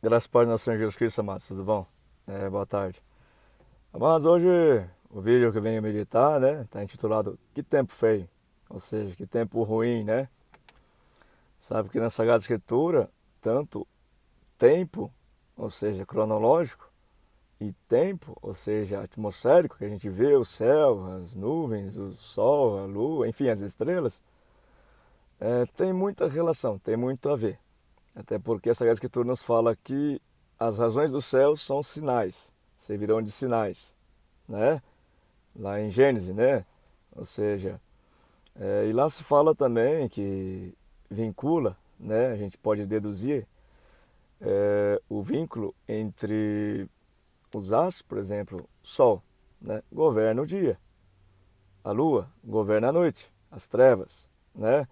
Graças a Pai do nosso Senhor Jesus Cristo, amados, tudo bom? Boa tarde. Amados, hoje o vídeo que eu venho meditar, né, está intitulado Que Tempo Feio? Ou seja, que tempo ruim, né? Sabe que na Sagrada Escritura, tanto tempo, ou seja, cronológico, e tempo, ou seja, atmosférico, que a gente vê o céu, as nuvens, o sol, a lua, enfim, as estrelas, tem muita relação, tem muito a ver. Até porque a Sagrada Escritura nos fala que as razões do céu são sinais, servirão de sinais, né? Lá em Gênesis, né? Ou seja, e lá se fala também que vincula, né? A gente pode deduzir o vínculo entre os astros, por exemplo, o Sol, né? Governa o dia, a Lua governa a noite, as trevas, né?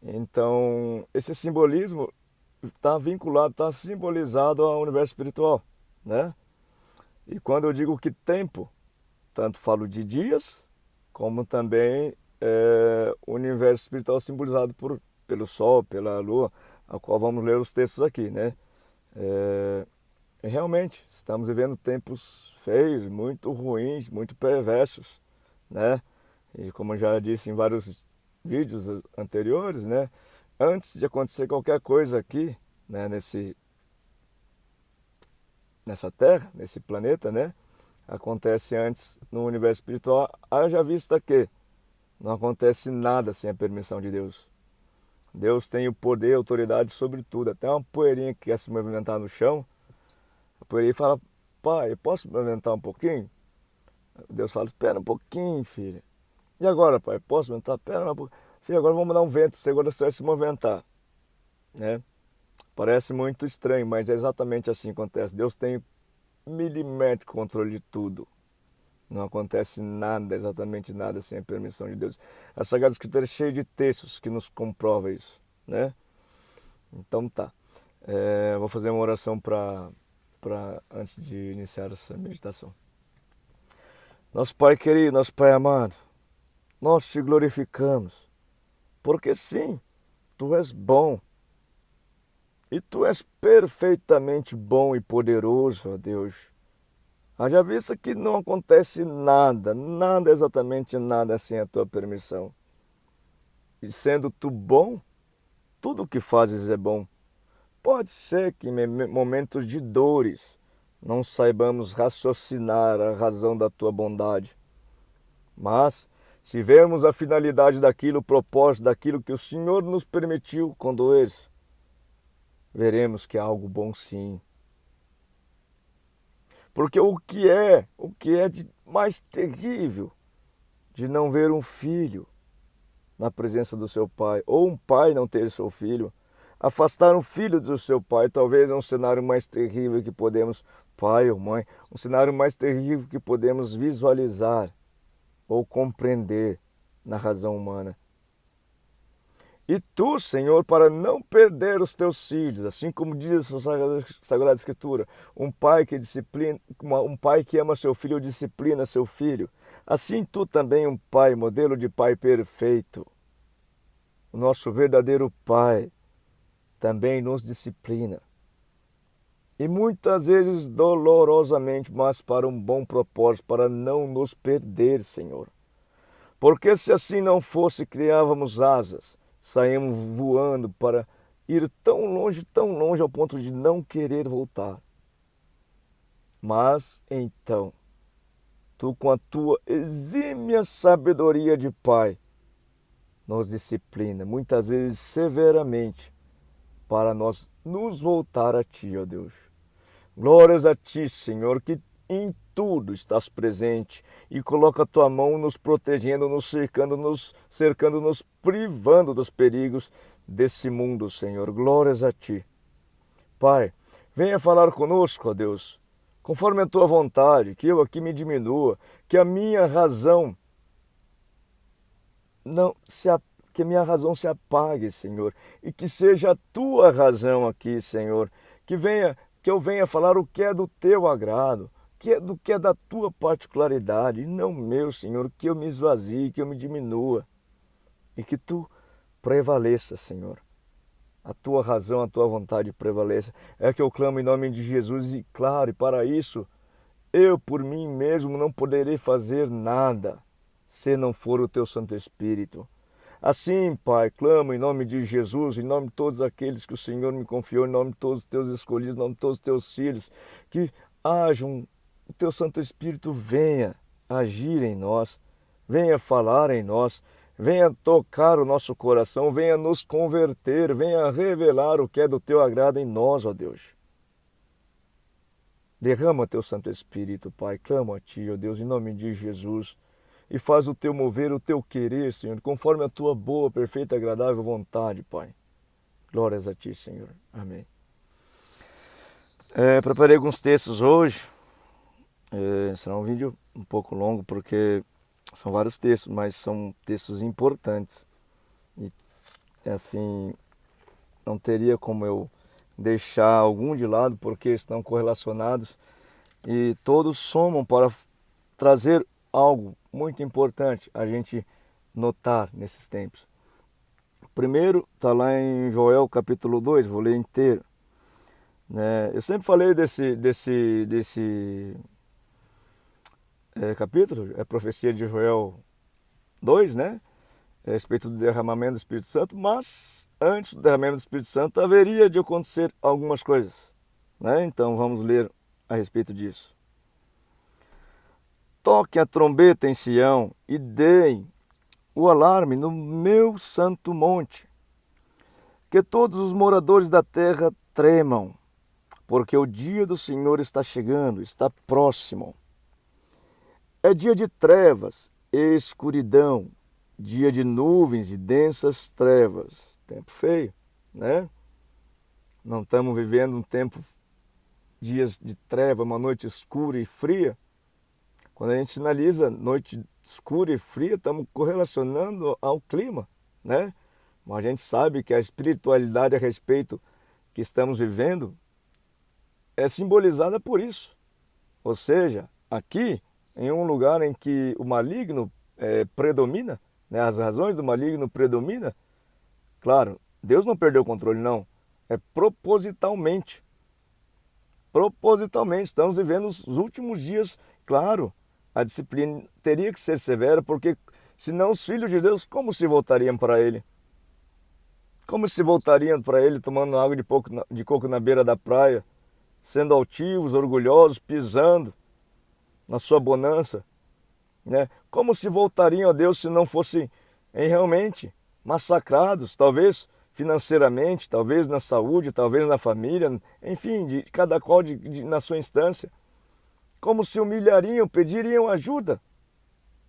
Então, esse simbolismo está vinculado, está simbolizado ao universo espiritual, né? E quando eu digo que tempo, tanto falo de dias, como também o universo espiritual simbolizado pelo Sol, pela Lua, a qual vamos ler os textos aqui, né? Realmente, estamos vivendo tempos feios, muito ruins, muito perversos, né? E como eu já disse em vários vídeos anteriores, né? Antes de acontecer qualquer coisa aqui, né, nessa Terra, nesse planeta, né? Acontece antes no universo espiritual, haja vista que não acontece nada sem a permissão de Deus. Deus tem o poder e autoridade sobre tudo. Até uma poeirinha que quer se movimentar no chão, a poeirinha fala, pai, eu posso movimentar um pouquinho? Deus fala, espera um pouquinho, filha. E agora, pai, posso movimentar? Espera um pouquinho. Filha, agora vamos dar um vento para você, agora você vai se movimentar. Né? Parece muito estranho, mas é exatamente assim que acontece. Deus tem milimétrico controle de tudo. Não acontece nada, exatamente nada, sem a permissão de Deus. A Sagrada Escritura é cheia de textos que nos comprova isso, né? Então tá. Vou fazer uma oração antes de iniciar essa meditação. Nosso Pai querido, nosso Pai amado, nós te glorificamos, porque sim, Tu és bom, e Tu és perfeitamente bom e poderoso, ó Deus. Haja vista que não acontece nada, nada, exatamente nada sem a tua permissão. E sendo tu bom, tudo o que fazes é bom. Pode ser que em momentos de dores não saibamos raciocinar a razão da tua bondade. Mas, se vermos a finalidade daquilo, o propósito daquilo que o Senhor nos permitiu condoer, veremos que é algo bom sim. Porque o que é de mais terrível de não ver um filho na presença do seu pai, ou um pai não ter seu filho, afastar um filho do seu pai, talvez é um cenário mais terrível que podemos, pai ou mãe, um cenário mais terrível que podemos visualizar ou compreender na razão humana. E tu, Senhor, para não perder os teus filhos, assim como diz a Sagrada Escritura, um pai que ama seu filho disciplina seu filho. Assim tu também, um pai, modelo de pai perfeito, o nosso verdadeiro pai, também nos disciplina. E muitas vezes dolorosamente, mas para um bom propósito, para não nos perder, Senhor. Porque se assim não fosse, criávamos asas, saímos voando para ir tão longe ao ponto de não querer voltar. Mas então, tu com a tua exímia sabedoria de Pai, nos disciplina, muitas vezes severamente, para nós nos voltar a Ti, ó Deus. Glórias a Ti, Senhor, que em tudo estás presente e coloca a Tua mão nos protegendo, cercando, nos privando dos perigos desse mundo, Senhor. Glórias a Ti. Pai, venha falar conosco, ó Deus, conforme a Tua vontade, que eu aqui me diminua, que a minha razão não se que a minha razão se apague, Senhor, e que seja a tua razão aqui, Senhor, que eu venha falar o que é do teu agrado, do que é da tua particularidade, e não meu, Senhor, que eu me esvazie, que eu me diminua, e que tu prevaleça, Senhor. a tua razão, a tua vontade prevaleça. É que eu clamo em nome de Jesus e, claro, e para isso, eu por mim mesmo não poderei fazer nada se não for o teu Santo Espírito. Assim, Pai, clamo em nome de Jesus, em nome de todos aqueles que o Senhor me confiou, em nome de todos os teus escolhidos, em nome de todos os teus filhos, que o teu Santo Espírito venha agir em nós, venha falar em nós, venha tocar o nosso coração, venha nos converter, venha revelar o que é do teu agrado em nós, ó Deus. Derrama teu Santo Espírito, Pai, clamo a ti, ó Deus, em nome de Jesus, e faz o teu mover, o teu querer, Senhor, conforme a tua boa, perfeita e agradável vontade, Pai. Glórias a ti, Senhor. Amém. Preparei alguns textos hoje. Será um vídeo um pouco longo, porque são vários textos, mas são textos importantes. E, assim, não teria como eu deixar algum de lado, porque estão correlacionados e todos somam para trazer algo muito importante a gente notar nesses tempos. Primeiro, está lá em Joel capítulo 2, vou ler inteiro. Eu sempre falei desse capítulo, é a profecia de Joel 2, né? A respeito do derramamento do Espírito Santo, mas antes do derramamento do Espírito Santo haveria de acontecer algumas coisas, né? Então vamos ler a respeito disso. Toquem a trombeta em Sião e deem o alarme no meu santo monte, que todos os moradores da terra tremam, porque o dia do Senhor está chegando, está próximo. É dia de trevas e escuridão, dia de nuvens e densas trevas. Tempo feio, né? Não estamos vivendo um tempo, dias de treva, uma noite escura e fria. Quando a gente sinaliza noite escura e fria, estamos correlacionando ao clima, né? Mas a gente sabe que a espiritualidade a respeito que estamos vivendo é simbolizada por isso. Ou seja, aqui, em um lugar em que o maligno predomina, né? As razões do maligno predominam, claro, Deus não perdeu o controle, não. É propositalmente. Propositalmente, estamos vivendo os últimos dias, claro. A disciplina teria que ser severa, porque senão os filhos de Deus, como se voltariam para Ele? Como se voltariam para Ele tomando água de coco na beira da praia, sendo altivos, orgulhosos, pisando na sua bonança, né? Como se voltariam a Deus se não fossem realmente massacrados, talvez financeiramente, talvez na saúde, talvez na família, enfim, de cada qual na sua instância. Como se humilhariam, pediriam ajuda,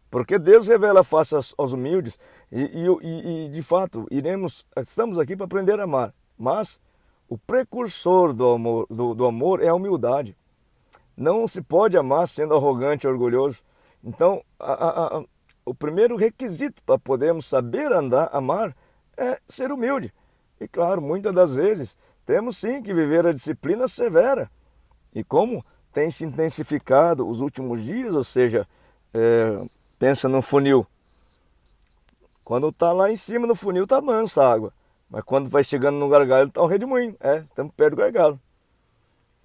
porque Deus revela a face aos humildes e de fato estamos aqui para aprender a amar, mas o precursor do amor é a humildade. Não se pode amar sendo arrogante e orgulhoso. Então, o primeiro requisito para podermos saber amar é ser humilde. E claro, muitas das vezes temos sim que viver a disciplina severa. E como tem se intensificado os últimos dias, ou seja, pensa no funil. Quando está lá em cima no funil está mansa a água, mas quando vai chegando no gargalo está um redemoinho, estamos perto do gargalo.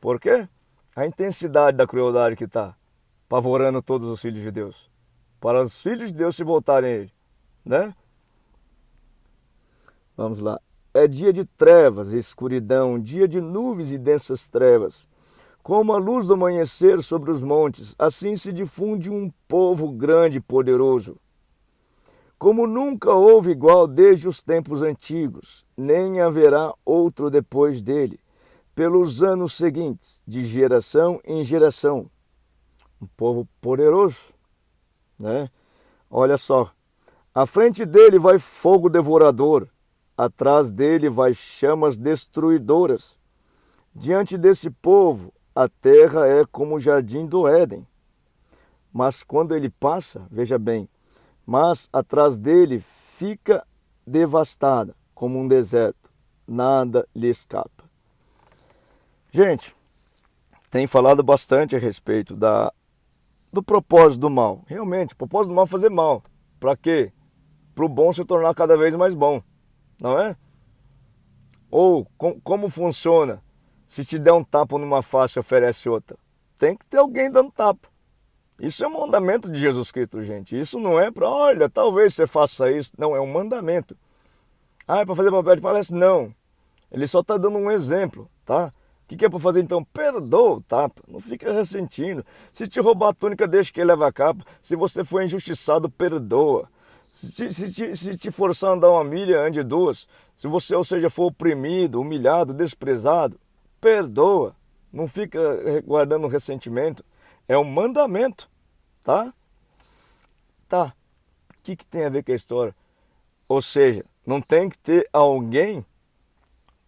Por quê? A intensidade da crueldade que está apavorando todos os filhos de Deus, para os filhos de Deus se voltarem a Ele, né? Vamos lá. É dia de trevas e escuridão, dia de nuvens e densas trevas. Como a luz do amanhecer sobre os montes, assim se difunde um povo grande e poderoso. Como nunca houve igual desde os tempos antigos, nem haverá outro depois dele, pelos anos seguintes, de geração em geração. Um povo poderoso, né? Olha só, à frente dele vai fogo devorador, atrás dele vai chamas destruidoras. Diante desse povo, a terra é como o jardim do Éden. Mas quando ele passa, veja bem, mas atrás dele fica devastada, como um deserto. Nada lhe escapa. Gente, tem falado bastante a respeito do propósito do mal. Realmente, o propósito do mal é fazer mal. Para quê? Para o bom se tornar cada vez mais bom, não é? Ou como funciona? Se te der um tapa numa face, oferece outra. Tem que ter alguém dando tapa. Isso é um mandamento de Jesus Cristo, gente. Isso não é para, olha, talvez você faça isso. Não, é um mandamento. Ah, é para fazer papel de palestra? Não. Ele só está dando um exemplo, tá? O que é para fazer então? Perdoa o tapa. Não fica ressentindo. Se te roubar a túnica, deixa que ele leve a capa. Se você for injustiçado, perdoa. Se te forçar a andar uma milha, ande duas. Se você, ou seja, for oprimido, humilhado, desprezado, perdoa. Não fica guardando ressentimento. É um mandamento, tá? Tá. O que tem a ver com a história? Ou seja, não tem que ter alguém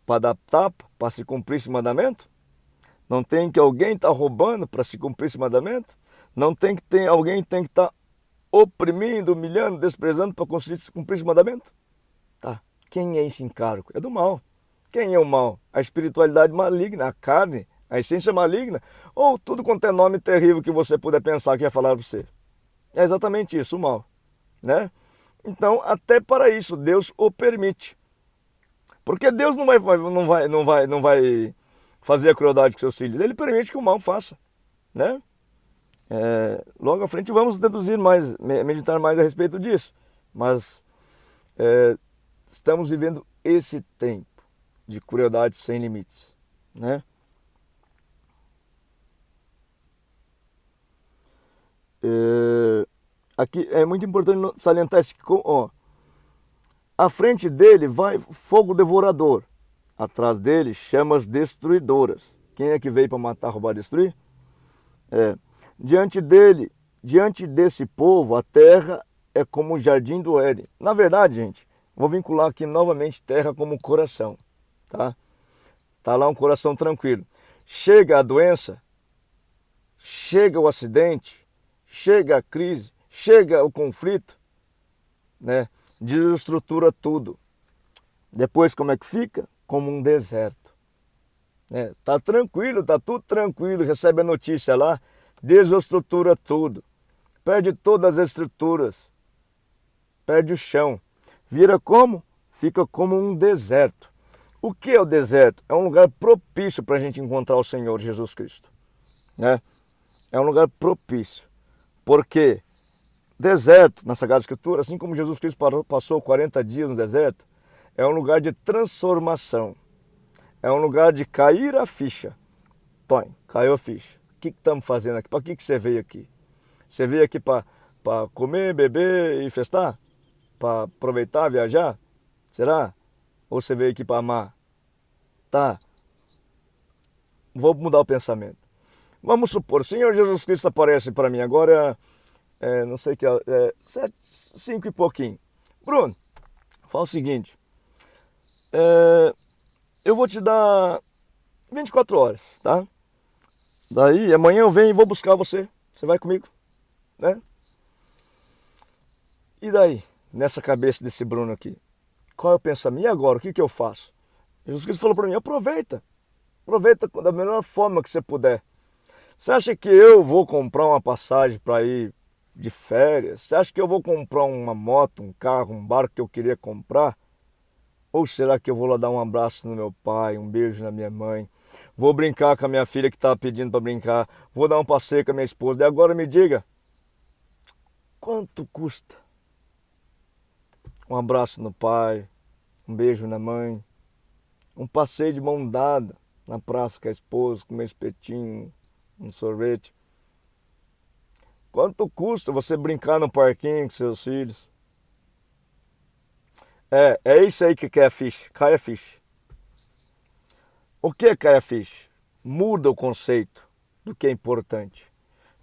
para dar tapa, para se cumprir esse mandamento? Não tem que alguém estar roubando para se cumprir esse mandamento? Não tem que ter alguém tem que estar oprimindo, humilhando, desprezando para conseguir se cumprir esse mandamento? Tá. Quem é esse encargo? É do mal. Quem é o mal? A espiritualidade maligna, a carne, a essência maligna, ou tudo quanto é nome terrível que você puder pensar que ia falar para você. É exatamente isso, o mal, né? Então, até para isso, Deus o permite. Porque Deus não vai fazer a crueldade com seus filhos. Ele permite que o mal faça, né? Logo à frente vamos deduzir mais, meditar mais a respeito disso. Mas estamos vivendo esse tempo de crueldade sem limites, né? Aqui é muito importante salientar isso, ó, à frente dele vai fogo devorador, atrás dele chamas destruidoras. Quem é que veio para matar, roubar, destruir? Diante desse povo, a terra é como o jardim do Éden. Na verdade, gente, vou vincular aqui novamente terra como coração, tá? Tá lá um coração tranquilo. Chega a doença, chega o acidente, chega a crise, chega o conflito, né? Desestrutura tudo. Depois como é que fica? Como um deserto, né? Tá tranquilo, tá tudo tranquilo, recebe a notícia lá, desestrutura tudo, perde todas as estruturas, perde o chão, vira como? Fica como um deserto. O que é o deserto? É um lugar propício para a gente encontrar o Senhor Jesus Cristo, né? É um lugar propício, porque deserto, na Sagrada Escritura, assim como Jesus Cristo passou 40 dias no deserto, é um lugar de transformação, é um lugar de cair a ficha. Tom, caiu a ficha. O que estamos fazendo aqui? Para que você veio aqui? Você veio aqui para comer, beber e festar? Para aproveitar, viajar? Será? Ou você veio aqui para amar? Tá. Vou mudar o pensamento. Vamos supor, o Senhor Jesus Cristo aparece para mim agora, não sei que é 5 e pouquinho. Bruno, fala o seguinte, eu vou te dar 24 horas, tá? Daí amanhã eu venho e vou buscar você. Você vai comigo, né? E daí, nessa cabeça desse Bruno aqui, qual é o pensamento? E agora, o que eu faço? Jesus Cristo falou para mim, aproveita da melhor forma que você puder. Você acha que eu vou comprar uma passagem para ir de férias? Você acha que eu vou comprar uma moto, um carro, um barco que eu queria comprar? Ou será que eu vou lá dar um abraço no meu pai, um beijo na minha mãe? Vou brincar com a minha filha que estava pedindo para brincar? Vou dar um passeio com a minha esposa? E agora me diga, quanto custa um abraço no pai, um beijo na mãe, um passeio de mão dada na praça com a esposa, comer espetinho, um sorvete? Quanto custa você brincar no parquinho com seus filhos? É isso aí que cai a ficha, cai a ficha. O que é cai a ficha? Muda o conceito do que é importante.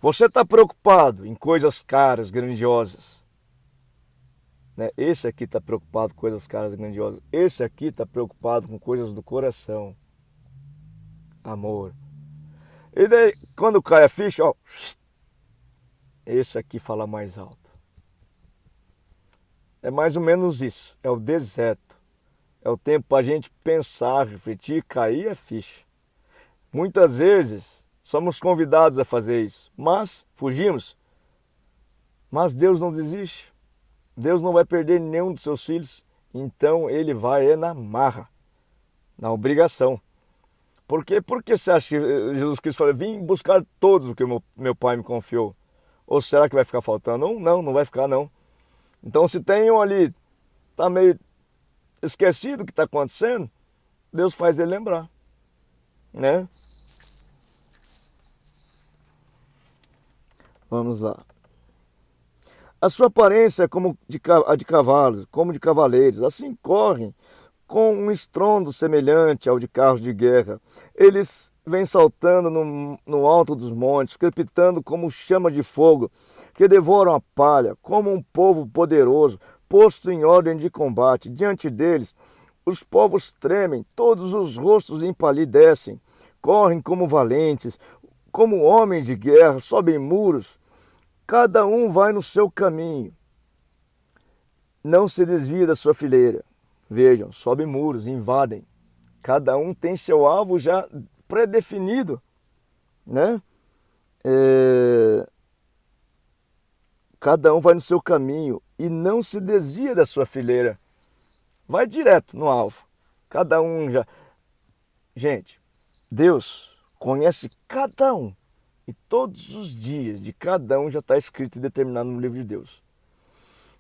Você está preocupado em coisas caras, grandiosas, né? Esse aqui está preocupado com coisas caras, grandiosas. Esse aqui está preocupado com coisas do coração. Amor. E daí, quando cai a ficha, ó, esse aqui fala mais alto. É mais ou menos isso. É o deserto. É o tempo para a gente pensar, refletir, cair a ficha. Muitas vezes somos convidados a fazer isso, mas fugimos. Mas Deus não desiste. Deus não vai perder nenhum dos seus filhos. Então Ele vai na marra. na obrigação. Por quê? Porque você acha que Jesus Cristo falou, vim buscar todos o que o meu Pai me confiou? Ou será que vai ficar faltando um? Não, não vai ficar não. Então se tem um ali, está meio esquecido o que está acontecendo, Deus faz ele lembrar, né? Vamos lá. A sua aparência é como a de cavalos, como de cavaleiros, assim correm, com um estrondo semelhante ao de carros de guerra. Eles vêm saltando no alto dos montes, crepitando como chama de fogo, que devoram a palha, como um povo poderoso, posto em ordem de combate. Diante deles, os povos tremem, todos os rostos empalidecem, correm como valentes, como homens de guerra, sobem muros. Cada um vai no seu caminho, não se desvia da sua fileira. Vejam, sobem muros, invadem. Cada um tem seu alvo já pré-definido, né? Cada um vai no seu caminho e não se desvia da sua fileira. Vai direto no alvo. Cada um já... Gente, Deus conhece cada um. E todos os dias de cada um já está escrito e determinado no livro de Deus.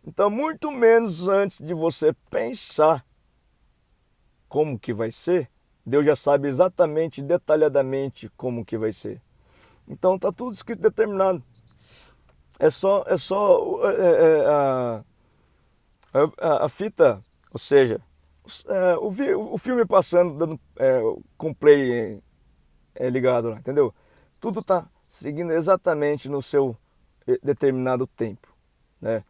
Então, muito menos antes de você pensar como que vai ser, Deus já sabe exatamente, detalhadamente como que vai ser. Então, está tudo escrito e determinado. É só a fita, ou seja, o filme passando, dando, com play ligado lá, entendeu? Tudo está seguindo exatamente no seu determinado tempo, né?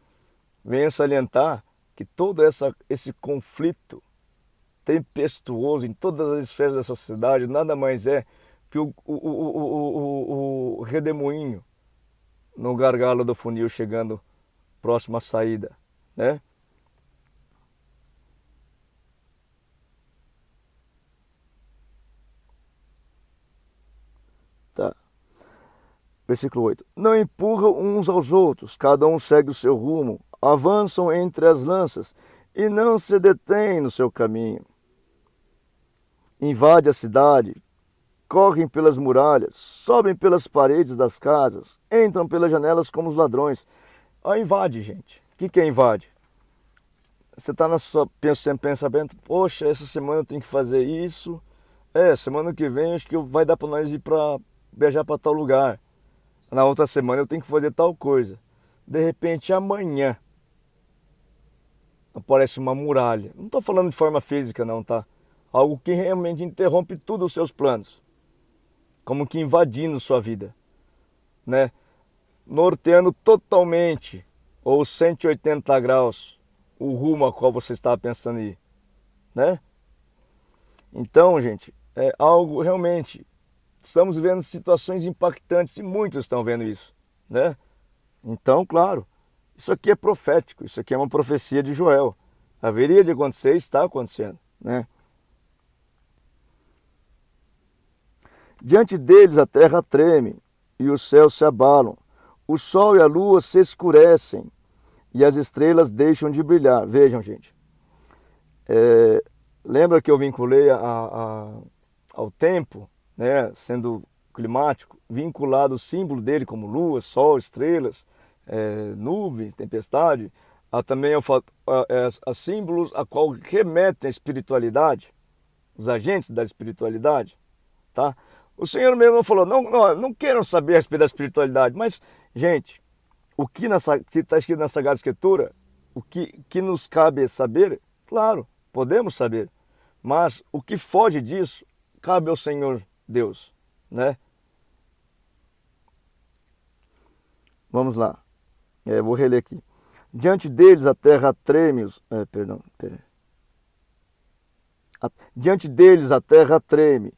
Venho salientar que todo esse conflito tempestuoso em todas as esferas da sociedade nada mais é que o redemoinho no gargalo do funil chegando próximo à saída, né? Tá. Versículo 8. Não empurram uns aos outros, cada um segue o seu rumo, avançam entre as lanças e não se detêm no seu caminho. Invade a cidade, correm pelas muralhas, sobem pelas paredes das casas, entram pelas janelas como os ladrões. Invade, gente. O que é invade? Você está na sua pensamento, poxa, essa semana eu tenho que fazer isso. Semana que vem acho que vai dar para nós ir para viajar para tal lugar. Na outra semana eu tenho que fazer tal coisa. De repente, amanhã, aparece uma muralha. Não estou falando de forma física, não, tá? Algo que realmente interrompe tudo os seus planos. Como que invadindo sua vida, né? Norteando totalmente, ou 180 graus, o rumo a qual você estava pensando em ir, né? Então, gente, é algo realmente... Estamos vendo situações impactantes e muitos estão vendo isso, né? Então, claro, isso aqui é profético, isso aqui é uma profecia de Joel. Haveria de acontecer e está acontecendo, né? Diante deles a terra treme e os céus se abalam, o sol e a lua se escurecem e as estrelas deixam de brilhar. Vejam, gente, lembra que eu vinculei ao tempo, né, sendo climático, vinculado o símbolo dele como lua, sol, estrelas, nuvens, tempestade, também a símbolos a qual remetem à espiritualidade, os agentes da espiritualidade, tá? O Senhor mesmo falou, não queiram saber a respeito da espiritualidade, mas, gente, o que está escrito na Sagrada Escritura, o que nos cabe saber, claro, podemos saber, mas o que foge disso, cabe ao Senhor Deus, né? Vamos lá, vou reler aqui. Diante deles a terra treme, diante deles a terra treme,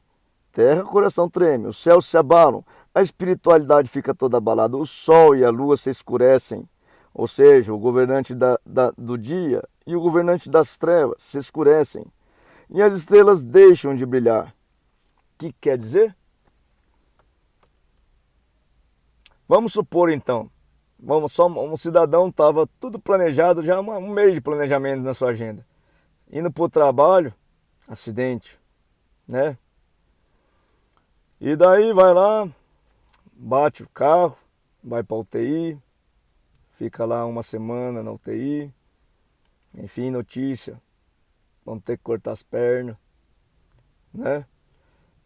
coração treme, os céus se abalam, a espiritualidade fica toda abalada, o sol e a lua se escurecem, ou seja, o governante do dia e o governante das trevas se escurecem, e as estrelas deixam de brilhar. O que quer dizer? Vamos supor então, um cidadão estava tudo planejado, já um mês de planejamento na sua agenda, indo para o trabalho, acidente, né? E daí vai lá, bate o carro, vai para UTI, fica lá uma semana na UTI, enfim, notícia, vão ter que cortar as pernas, né?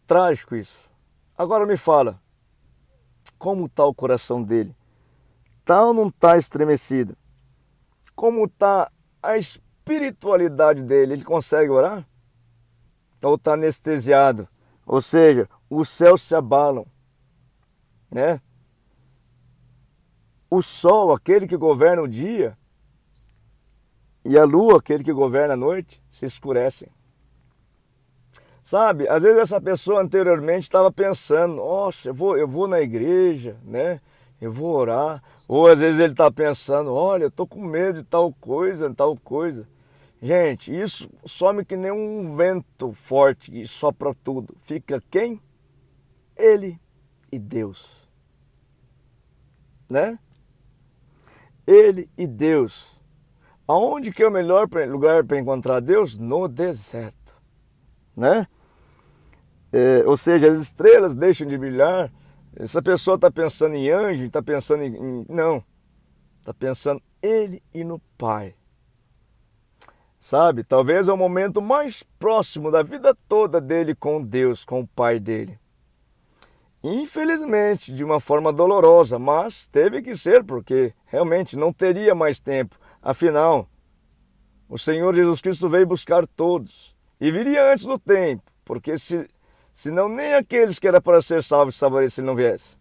Trágico isso. Agora me fala, como está o coração dele? Tá ou não está estremecido? Como está a espiritualidade dele? Ele consegue orar? Ou está anestesiado? Ou seja, os céus se abalam, né? O sol, aquele que governa o dia, e a lua, aquele que governa a noite, se escurecem. Sabe, às vezes essa pessoa anteriormente estava pensando, nossa, eu vou na igreja, né? Eu vou orar. Ou às vezes ele está pensando, olha, eu estou com medo de tal coisa, tal coisa. Gente, isso some que nem um vento forte e sopra tudo. Fica quem? Ele e Deus, né? Ele e Deus. Aonde que é o melhor lugar para encontrar Deus? No deserto, né? Ou seja, as estrelas deixam de brilhar. Essa pessoa está pensando em anjo, está pensando não, está pensando ele e no Pai. Sabe, talvez é o momento mais próximo da vida toda dele com Deus, com o Pai dele. Infelizmente, de uma forma dolorosa, mas teve que ser, porque realmente não teria mais tempo. Afinal, o Senhor Jesus Cristo veio buscar todos e viria antes do tempo, porque senão nem aqueles que eram para ser salvos estavam se ele não viesse.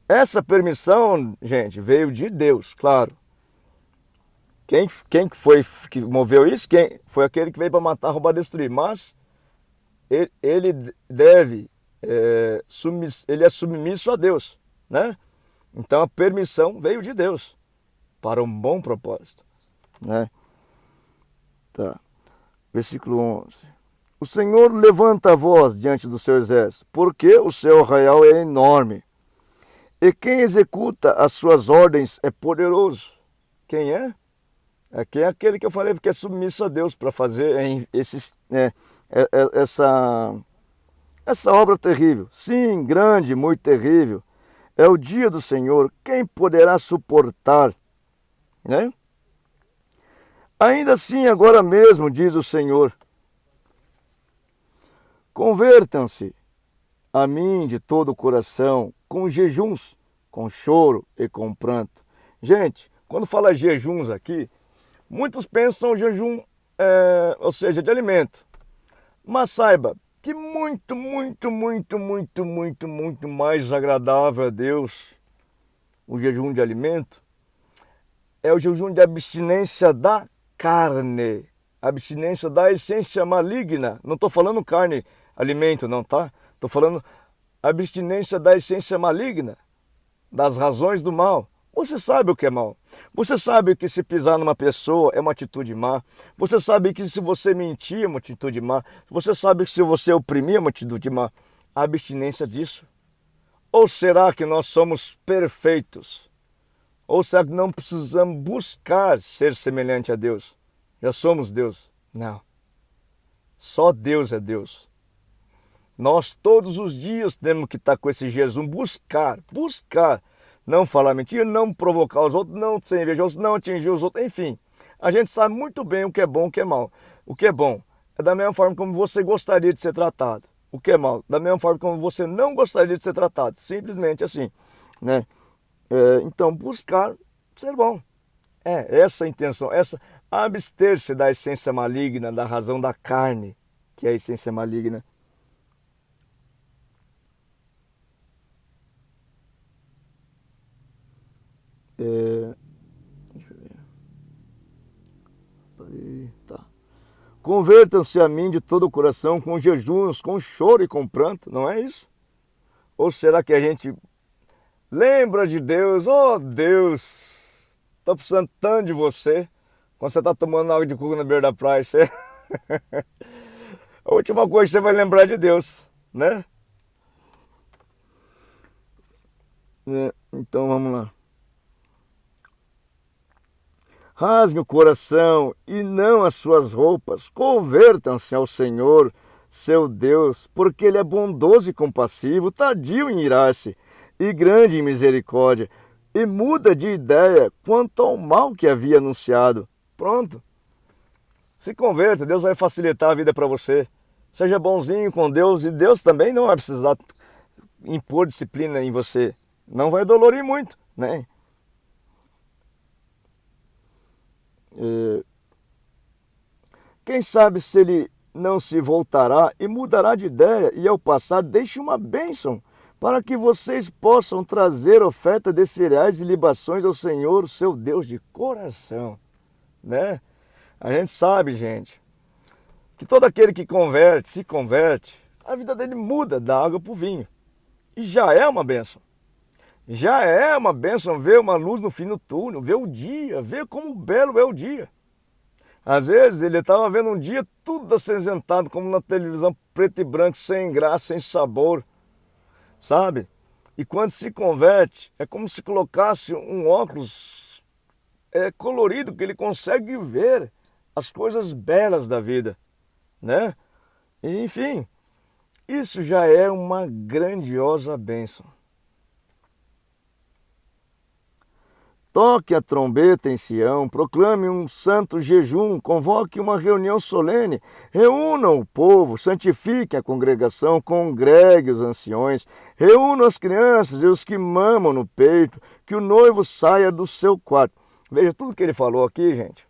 Essa permissão, gente, veio de Deus, claro. Quem foi que moveu isso? Quem foi aquele que veio para matar, roubar, destruir. Mas ele deve, ele é submisso a Deus, né? Então a permissão veio de Deus para um bom propósito, né? Tá. Versículo 11. O Senhor levanta a voz diante do seu exército, porque o seu arraial é enorme. E quem executa as suas ordens é poderoso. Quem é? Quem é aquele que eu falei que é submisso a Deus para fazer essa obra terrível. Sim, grande, muito terrível. É o dia do Senhor. Quem poderá suportar? Né? Ainda assim, agora mesmo, diz o Senhor, convertam-se a mim de todo o coração, com jejuns, com choro e com pranto. Gente, quando fala jejuns aqui, muitos pensam jejum, ou seja, de alimento. Mas saiba que muito, muito, muito, muito, muito, muito mais agradável a Deus o jejum de alimento é o jejum de abstinência da carne, abstinência da essência maligna. Não estou falando carne, alimento, não, tá? Estou falando abstinência da essência maligna, das razões do mal. Você sabe o que é mal. Você sabe que se pisar numa pessoa é uma atitude má. Você sabe que se você mentir é uma atitude má. Você sabe que se você oprimir é uma atitude má. A abstinência disso. Ou será que nós somos perfeitos? Ou será que não precisamos buscar ser semelhante a Deus? Já somos Deus? Não. Só Deus é Deus. Nós todos os dias temos que estar com esse jejum, buscar. Não falar mentira, não provocar os outros, não ser invejoso, não atingir os outros, enfim. A gente sabe muito bem o que é bom e o que é mal. O que é bom é da mesma forma como você gostaria de ser tratado. O que é mal, da mesma forma como você não gostaria de ser tratado. Simplesmente assim, né? Então, buscar ser bom. Essa a intenção, abster-se da essência maligna, da razão da carne, que é a essência maligna. Deixa eu ver. Tá. Convertam-se a mim de todo o coração, com jejuns, com choro e com pranto, não é isso? Ou será que a gente lembra de Deus? Oh Deus, estou precisando tanto de você. Quando você está tomando água de coco na beira da praia, a última coisa que você vai lembrar de Deus, né? Então vamos lá. Rasguem o coração e não as suas roupas. Convertam-se ao Senhor, seu Deus, porque Ele é bondoso e compassivo, tardio em irar-se e grande em misericórdia, e muda de ideia quanto ao mal que havia anunciado. Pronto. Se converta, Deus vai facilitar a vida para você. Seja bonzinho com Deus e Deus também não vai precisar impor disciplina em você. Não vai dolorir muito, né? Quem sabe se ele não se voltará e mudará de ideia e ao passar deixe uma bênção para que vocês possam trazer oferta de cereais e libações ao Senhor, seu Deus, de coração, né? A gente sabe, gente, que todo aquele que se converte, a vida dele muda da água para o vinho. E já é uma bênção. Já é uma bênção ver uma luz no fim do túnel, ver o dia, ver como belo é o dia. Às vezes ele estava vendo um dia tudo acinzentado, como na televisão, preto e branco, sem graça, sem sabor, sabe? E quando se converte, é como se colocasse um óculos colorido, que ele consegue ver as coisas belas da vida, né? E, enfim, isso já é uma grandiosa bênção. Toque a trombeta em Sião, proclame um santo jejum, convoque uma reunião solene, reúnam o povo, santifiquem a congregação, congregue os anciões, reúnam as crianças e os que mamam no peito, que o noivo saia do seu quarto. Veja, tudo que ele falou aqui, gente,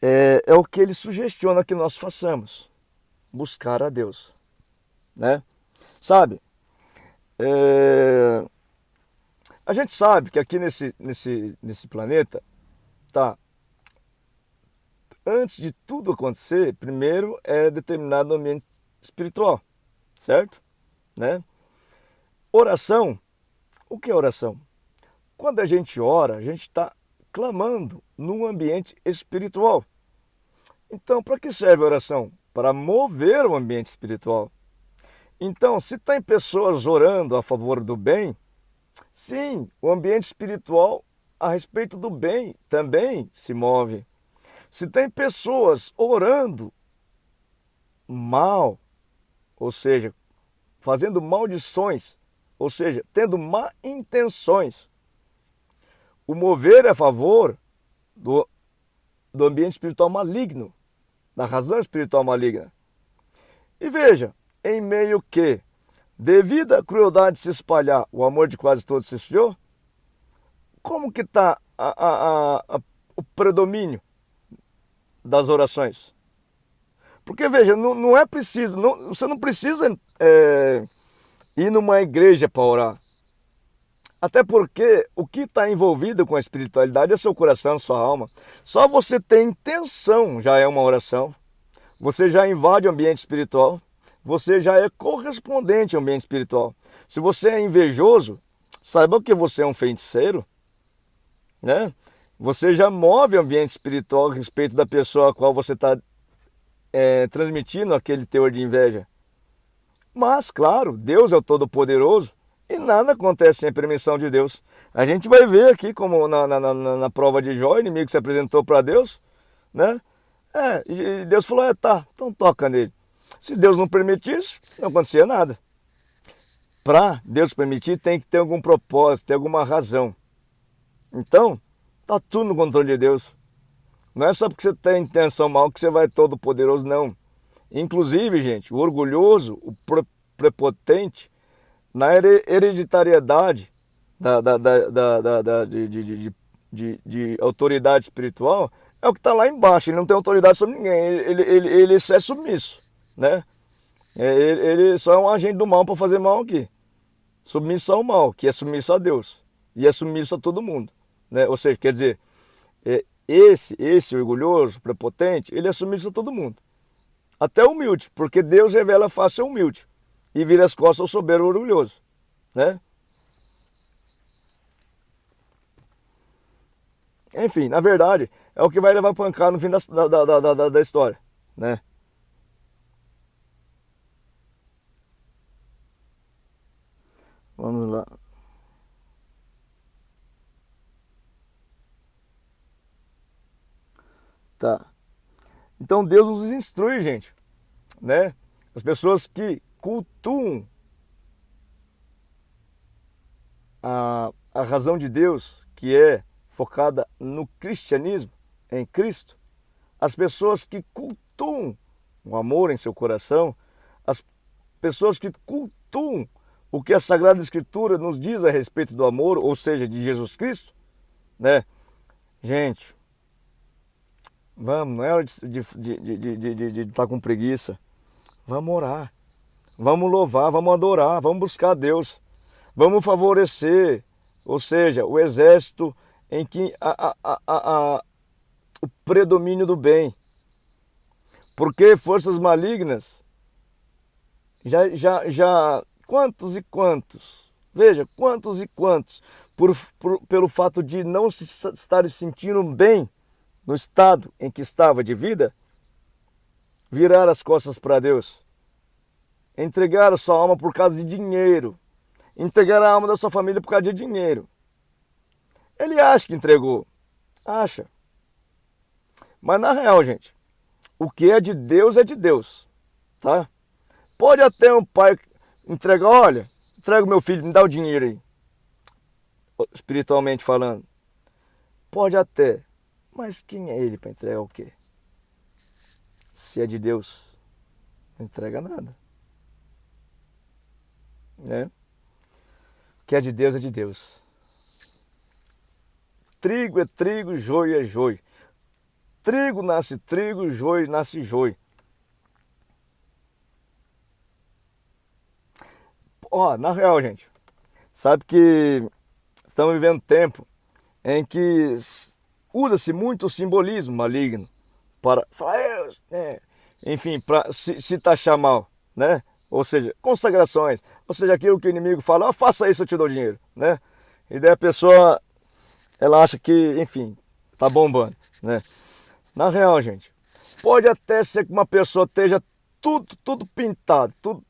é o que ele sugestiona que nós façamos, buscar a Deus, né? Sabe, a gente sabe que aqui nesse planeta, tá, antes de tudo acontecer, primeiro é determinado ambiente espiritual, certo? Né? Oração, o que é oração? Quando a gente ora, a gente está clamando num ambiente espiritual. Então, para que serve a oração? Para mover o ambiente espiritual. Então, se tem pessoas orando a favor do bem, sim, o ambiente espiritual a respeito do bem também se move. Se tem pessoas orando mal, ou seja, fazendo maldições, ou seja, tendo má intenções, o mover é a favor do ambiente espiritual maligno, da razão espiritual maligna. E veja, em meio que, devido à crueldade se espalhar, o amor de quase todos se esfriou, como que está o predomínio das orações? Porque veja, não é preciso, você não precisa ir numa igreja para orar. Até porque o que está envolvido com a espiritualidade é seu coração, sua alma. Só você ter intenção já é uma oração. Você já invade o ambiente espiritual. Você já é correspondente ao ambiente espiritual. Se você é invejoso, saiba que você é um feiticeiro, né? Você já move o ambiente espiritual a respeito da pessoa a qual você está transmitindo aquele teor de inveja. Mas, claro, Deus é o Todo-Poderoso e nada acontece sem a permissão de Deus. A gente vai ver aqui como na prova de Jó, o inimigo se apresentou para Deus, né? E Deus falou, tá, então toca nele. Se Deus não permitisse, não acontecia nada. Para Deus permitir, tem que ter algum propósito, ter alguma razão. Então, tá tudo no controle de Deus. Não é só porque você tem intenção mal que você vai todo poderoso, não. Inclusive, gente, o orgulhoso, o prepotente, na hereditariedade de autoridade espiritual, é o que está lá embaixo. Ele não tem autoridade sobre ninguém. Ele é submisso, né? Ele só é um agente do mal para fazer mal aqui. Submisso ao mal, que é submisso a Deus. E é submisso a todo mundo, né? Ou seja, quer dizer, esse orgulhoso, prepotente, ele é submisso a todo mundo. Até o humilde, porque Deus revela a face ao humilde e vira as costas ao soberbo orgulhoso, né? Enfim, na verdade, é o que vai levar pancada no fim da história, né? Vamos lá. Tá. Então Deus nos instrui, gente, né? As pessoas que cultuam a razão de Deus, que é focada no cristianismo, em Cristo, as pessoas que cultuam o amor em seu coração, as pessoas que cultuam o que a Sagrada Escritura nos diz a respeito do amor, ou seja, de Jesus Cristo, né? Gente, vamos, não é hora de estar com preguiça. Vamos orar, vamos louvar, vamos adorar, vamos buscar Deus, vamos favorecer, ou seja, o exército em que o predomínio do bem. Porque forças malignas, quantos e quantos, veja, quantos e quantos, pelo fato de não se estarem sentindo bem no estado em que estava de vida, virar as costas para Deus, entregar a sua alma por causa de dinheiro, entregar a alma da sua família por causa de dinheiro. Ele acha que entregou, acha. Mas na real, gente, o que é de Deus, tá? Pode até um pai entregar, olha, entrega o meu filho, me dá o dinheiro aí, espiritualmente falando. Pode até, mas quem é ele para entregar o quê? Se é de Deus, não entrega nada. Né? O que é de Deus é de Deus. Trigo é trigo, joio é joio. Trigo nasce trigo, joio nasce joio. Ó, na real, gente, sabe que estamos vivendo um tempo em que usa-se muito o simbolismo maligno para falar, enfim, para se taxar mal, né? Ou seja, consagrações, ou seja, aquilo que o inimigo fala, faça isso, eu te dou dinheiro, né? E daí a pessoa, ela acha que, enfim, tá bombando, né? Na real, gente, pode até ser que uma pessoa esteja tudo pintado, tudo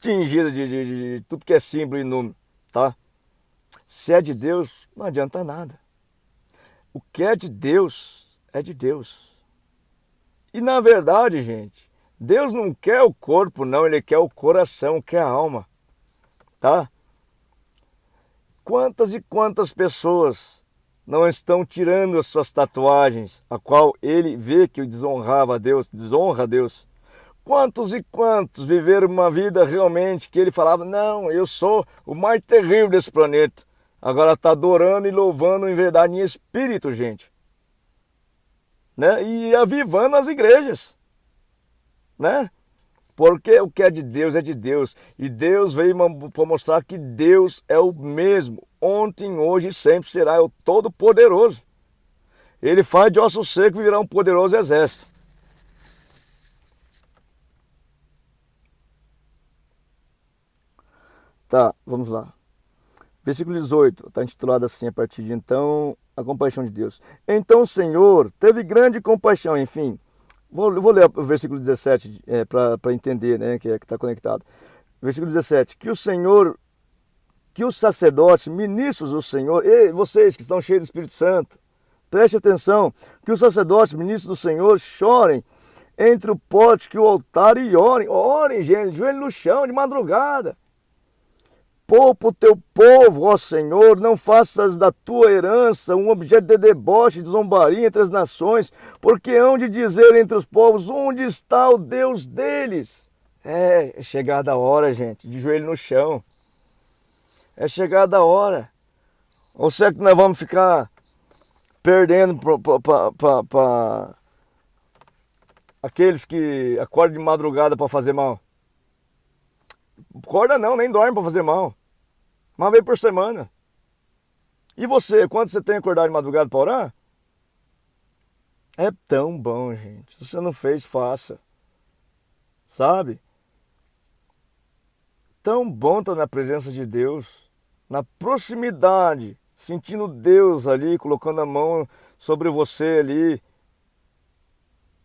tingido de tudo que é símbolo e número, tá? Se é de Deus, não adianta nada. O que é de Deus, é de Deus. E na verdade, gente, Deus não quer o corpo, não, Ele quer o coração, quer a alma, tá? Quantas e quantas pessoas não estão tirando as suas tatuagens, a qual ele vê que desonrava a Deus, desonra a Deus. Quantos e quantos viveram uma vida realmente que ele falava, não, eu sou o mais terrível desse planeta. Agora está adorando e louvando em verdade, em espírito, gente. Né? E avivando as igrejas. Né? Porque o que é de Deus. E Deus veio para mostrar que Deus é o mesmo. Ontem, hoje e sempre será o Todo-Poderoso. Ele faz de osso seco virar um poderoso exército. Tá, vamos lá. Versículo 18, está intitulado assim a partir de então, a compaixão de Deus. Então o Senhor teve grande compaixão, enfim. Vou ler o versículo 17 para entender, né, que está conectado. Versículo 17, que o Senhor, que os sacerdotes, ministros do Senhor, e vocês que estão cheios do Espírito Santo, preste atenção, que os sacerdotes, ministros do Senhor, chorem entre o pórtico e o altar e orem, gente, joelho no chão, de madrugada. Poupa o teu povo, ó Senhor, não faças da tua herança um objeto de deboche, de zombaria entre as nações, porque hão de dizer entre os povos, onde está o Deus deles? É chegada a hora, gente, de joelho no chão. É chegada a hora. Ou será que nós vamos ficar perdendo para aqueles que acordam de madrugada para fazer mal? Acorda não, nem dorme para fazer mal. Uma vez por semana. E você, quando você tem acordado de madrugada para orar? É tão bom, gente. Se você não fez, faça. Sabe? Tão bom estar na presença de Deus. Na proximidade. Sentindo Deus ali, colocando a mão sobre você ali.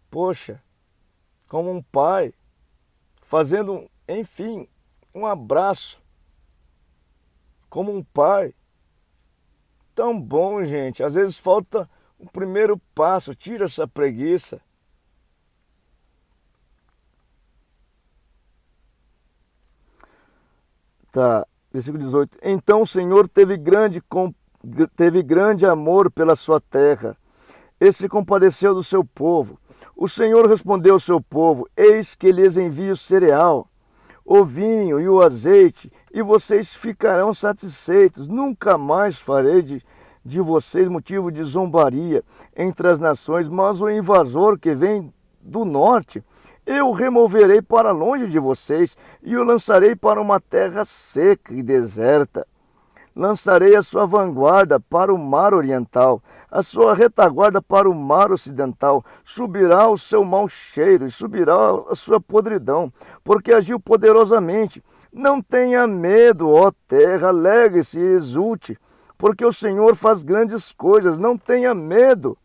Poxa. Como um pai. Fazendo, enfim, um abraço. Como um pai. Tão bom, gente. Às vezes falta O primeiro passo, tira essa preguiça. Tá, versículo 18. Então o Senhor teve grande amor pela sua terra, e se compadeceu do seu povo. O Senhor respondeu ao seu povo: eis que lhes envio o cereal, o vinho e o azeite, e vocês ficarão satisfeitos. Nunca mais farei de vocês motivo de zombaria entre as nações, mas o invasor que vem do norte eu o removerei para longe de vocês e o lançarei para uma terra seca e deserta. Lançarei a sua vanguarda para o mar oriental, a sua retaguarda para o mar ocidental. Subirá o seu mau cheiro e subirá a sua podridão, porque agiu poderosamente. Não tenha medo, ó terra, alegre-se e exulte, porque o Senhor faz grandes coisas. Não tenha medo,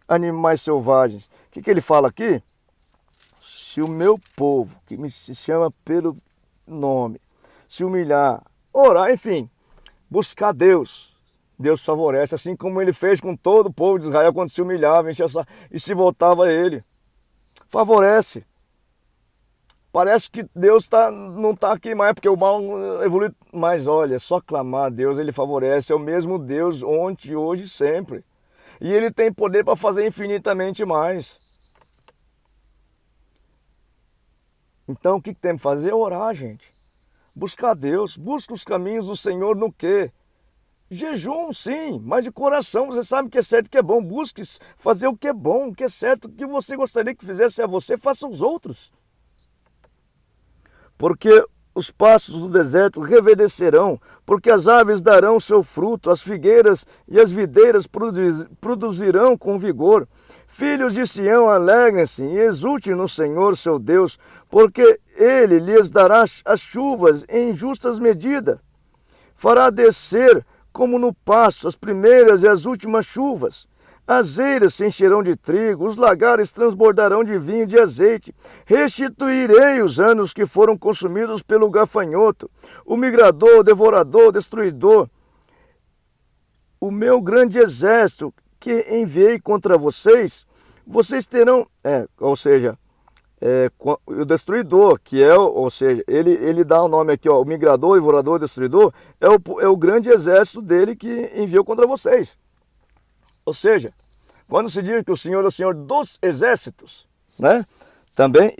animais selvagens. O que ele fala aqui? Se o meu povo, que se chama pelo nome, se humilhar, orar, enfim, buscar Deus, Deus favorece, assim como ele fez com todo o povo de Israel quando se humilhava, e se voltava a ele. Favorece. Parece que Deus não está aqui mais, porque o mal evolui. Mas olha, é só clamar a Deus, ele favorece. É o mesmo Deus ontem, hoje e sempre. E ele tem poder para fazer infinitamente mais. Então o que temos que fazer? Orar, gente. Buscar Deus, busca os caminhos do Senhor no quê? Jejum, sim, mas de coração. Você sabe o que é certo e o que é bom. Busque fazer o que é bom, o que é certo, o que você gostaria que fizesse a você, faça aos outros. Porque os pastos do deserto reverdecerão, porque as árvores darão seu fruto, as figueiras e as videiras produzirão com vigor. Filhos de Sião, alegrem-se e exultem no Senhor seu Deus, porque ele lhes dará as chuvas em justas medidas. Fará descer como no pasto as primeiras e as últimas chuvas. As eiras se encherão de trigo, os lagares transbordarão de vinho e de azeite. Restituirei os anos que foram consumidos pelo gafanhoto, o migrador, o devorador, o destruidor. O meu grande exército que enviei contra vocês, vocês terão... o destruidor, que é, ou seja, ele dá o nome aqui, ó, o migrador, o devorador, o destruidor, é o grande exército dele que enviou contra vocês. Ou seja, quando se diz que o Senhor é o Senhor dos exércitos, né? Também,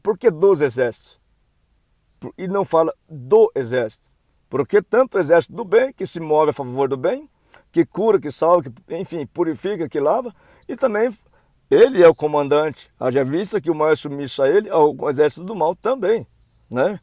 por que dos exércitos? E não fala do exército. Porque tanto o exército do bem, que se move a favor do bem, que cura, que salva, que, enfim, purifica, que lava, e também ele é o comandante. Haja vista que o mal é submisso a ele, ao exército do mal também, né?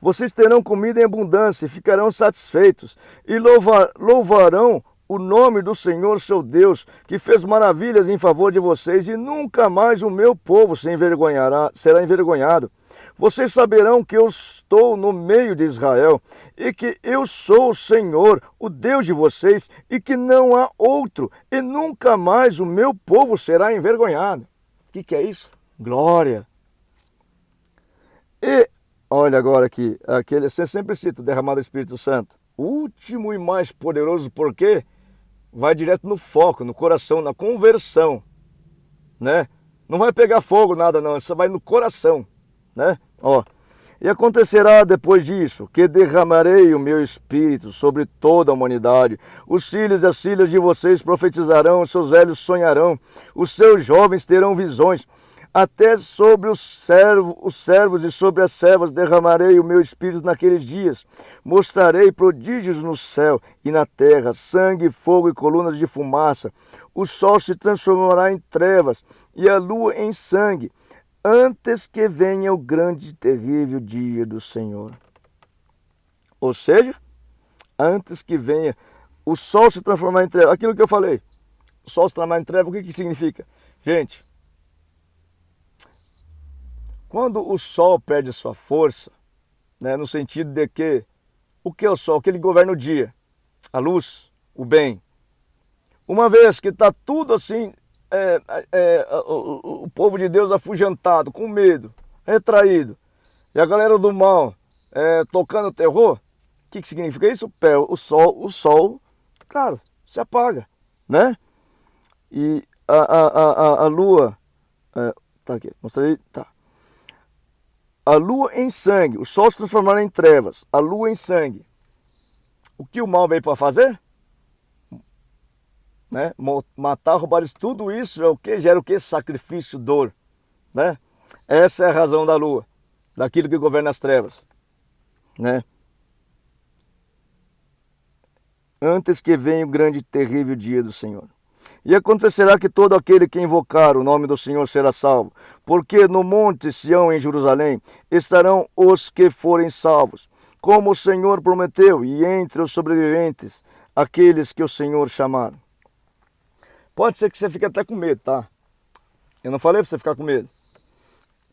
Vocês terão comida em abundância e ficarão satisfeitos e louvarão o nome do Senhor seu Deus, que fez maravilhas em favor de vocês, e nunca mais o meu povo será envergonhado. Vocês saberão que eu estou no meio de Israel e que eu sou o Senhor, o Deus de vocês, e que não há outro, e nunca mais o meu povo será envergonhado. O que é isso? Glória! E olha agora aqui, você sempre cita o derramado do Espírito Santo. Último e mais poderoso, porque vai direto no foco, no coração, na conversão, né? Não vai pegar fogo, nada não, só vai no coração, né? Ó, e acontecerá depois disso, que derramarei o meu Espírito sobre toda a humanidade. Os filhos e as filhas de vocês profetizarão, os seus velhos sonharão, os seus jovens terão visões. Até sobre os servos e sobre as servas derramarei o meu Espírito naqueles dias. Mostrarei prodígios no céu e na terra, sangue, fogo e colunas de fumaça. O sol se transformará em trevas e a lua em sangue, antes que venha o grande e terrível dia do Senhor. Ou seja, antes que venha o sol se transformar em trevas. Aquilo que eu falei, o sol se transformar em trevas, o que significa? Gente, quando o sol perde sua força, né, no sentido de que, o que é o sol? Que ele governa o dia, a luz, o bem. Uma vez que está tudo assim, o povo de Deus afugentado, com medo, retraído, e a galera do mal tocando terror. O que significa isso? O sol, claro, se apaga, né? E a lua, tá aqui, mostrei, tá. A lua em sangue, o sol se transformando em trevas, a lua em sangue. O que o mal veio para fazer? Né? Matar, roubar, tudo isso é o que? Gera o que? Sacrifício, dor, né? Essa é a razão da lua, daquilo que governa as trevas, né? Antes que venha o grande e terrível dia do Senhor. E acontecerá que todo aquele que invocar o nome do Senhor será salvo, porque no monte Sião em Jerusalém estarão os que forem salvos, como o Senhor prometeu, e entre os sobreviventes, aqueles que o Senhor chamar. Pode ser que você fique até com medo, tá? Eu não falei para você ficar com medo.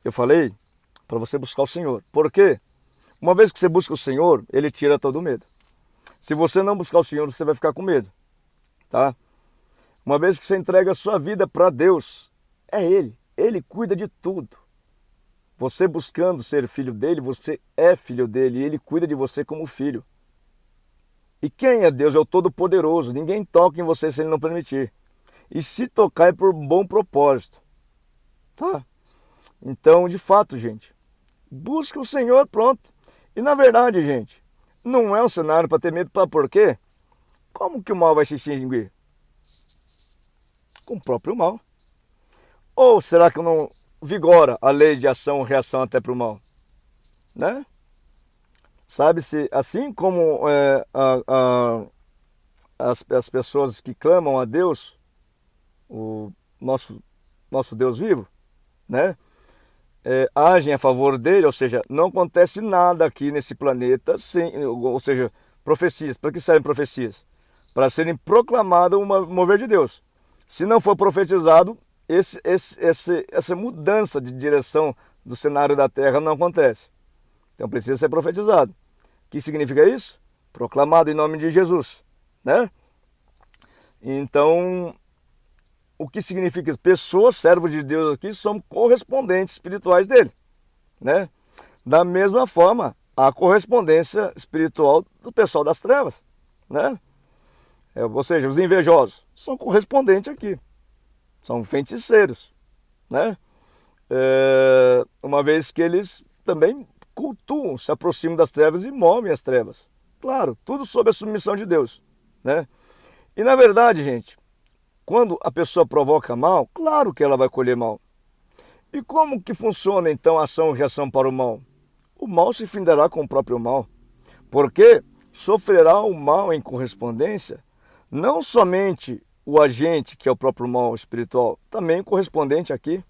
Eu falei para você buscar o Senhor. Por quê? Uma vez que você busca o Senhor, Ele tira todo o medo. Se você não buscar o Senhor, você vai ficar com medo, tá? Uma vez que você entrega a sua vida para Deus, é Ele. Ele cuida de tudo. Você buscando ser filho dele, você é filho dele e Ele cuida de você como filho. E quem é Deus? É o Todo-Poderoso. Ninguém toca em você se Ele não permitir. E se tocar é por bom propósito, tá? Então, de fato, gente, busque o Senhor, pronto. E na verdade, gente, não é um cenário para ter medo, por quê? Como que o mal vai se extinguir? Com o próprio mal. Ou será que não vigora a lei de ação e reação até para o mal? Né? Sabe-se, assim como as pessoas que clamam a Deus, o nosso Deus vivo, né? Agem a favor dele, ou seja, não acontece nada aqui nesse planeta sem, ou seja, profecias. Para que servem profecias? Para serem proclamadas uma mover de Deus. Se não for profetizado, essa mudança de direção do cenário da Terra não acontece. Então precisa ser profetizado. O que significa isso? Proclamado em nome de Jesus, né? Então, o que significa isso? Pessoas, servos de Deus aqui, são correspondentes espirituais dele, né? Da mesma forma, a correspondência espiritual do pessoal das trevas, né? Ou seja, os invejosos são correspondentes aqui, são feiticeiros, né? Uma vez que eles também cultuam, se aproximam das trevas e movem as trevas. Claro, tudo sob a submissão de Deus, né? E na verdade, gente, quando a pessoa provoca mal, claro que ela vai colher mal. E como que funciona então a ação e reação para o mal? O mal se findará com o próprio mal, porque sofrerá o mal em correspondência, não somente o agente, que é o próprio mal espiritual, também o correspondente aqui.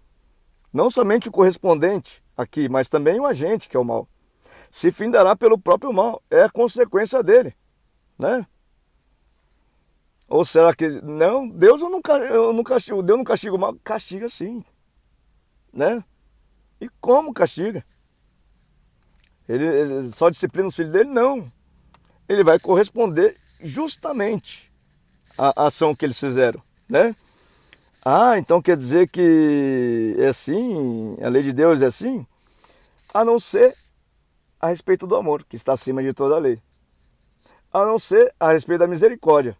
Não somente o correspondente aqui, mas também o agente, que é o mal. Se findará pelo próprio mal, é a consequência dele, né? Ou será que não? Deus eu não castigo, Deus não castiga o mal, castiga sim, né? E como castiga? Ele só disciplina os filhos dele? Não. Ele vai corresponder justamente à ação que eles fizeram, né? Ah, então quer dizer que é assim, a lei de Deus é assim? A não ser a respeito do amor, que está acima de toda a lei. A não ser a respeito da misericórdia.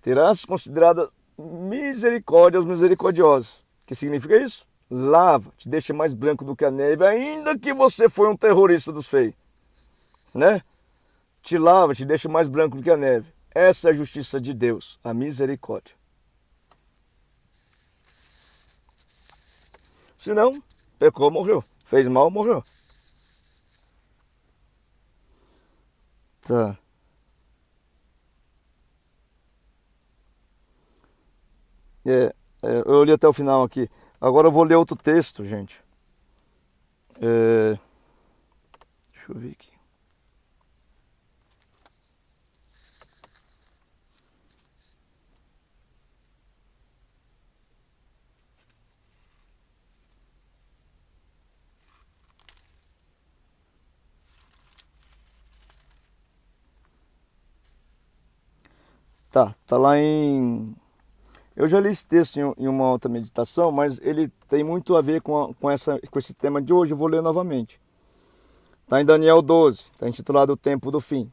Terás considerada misericórdia aos misericordiosos. O que significa isso? Lava, te deixa mais branco do que a neve, ainda que você foi um terrorista dos feios, né? Te lava, te deixa mais branco do que a neve. Essa é a justiça de Deus, a misericórdia. Se não, pecou, morreu. Fez mal, morreu. Tá. Eu li até o final aqui. Agora eu vou ler outro texto, gente. Deixa eu ver aqui. Tá lá em... Eu já li esse texto em uma outra meditação, mas ele tem muito a ver com esse tema de hoje, eu vou ler novamente. Está em Daniel 12, está intitulado O Tempo do Fim.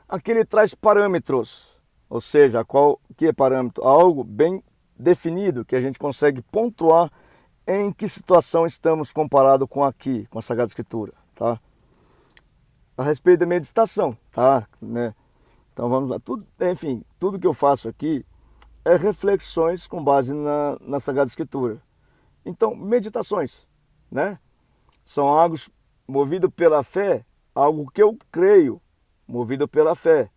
Aqui ele traz parâmetros, ou seja, qual que é parâmetro? Algo bem definido, que a gente consegue pontuar em que situação estamos comparado com aqui, com a Sagrada Escritura, tá? A respeito da meditação, tá? Né? Então vamos lá. Enfim, tudo que eu faço aqui é reflexões com base na Sagrada Escritura. Então, meditações, né? São algo movido pela fé, algo que eu creio, movido pela fé.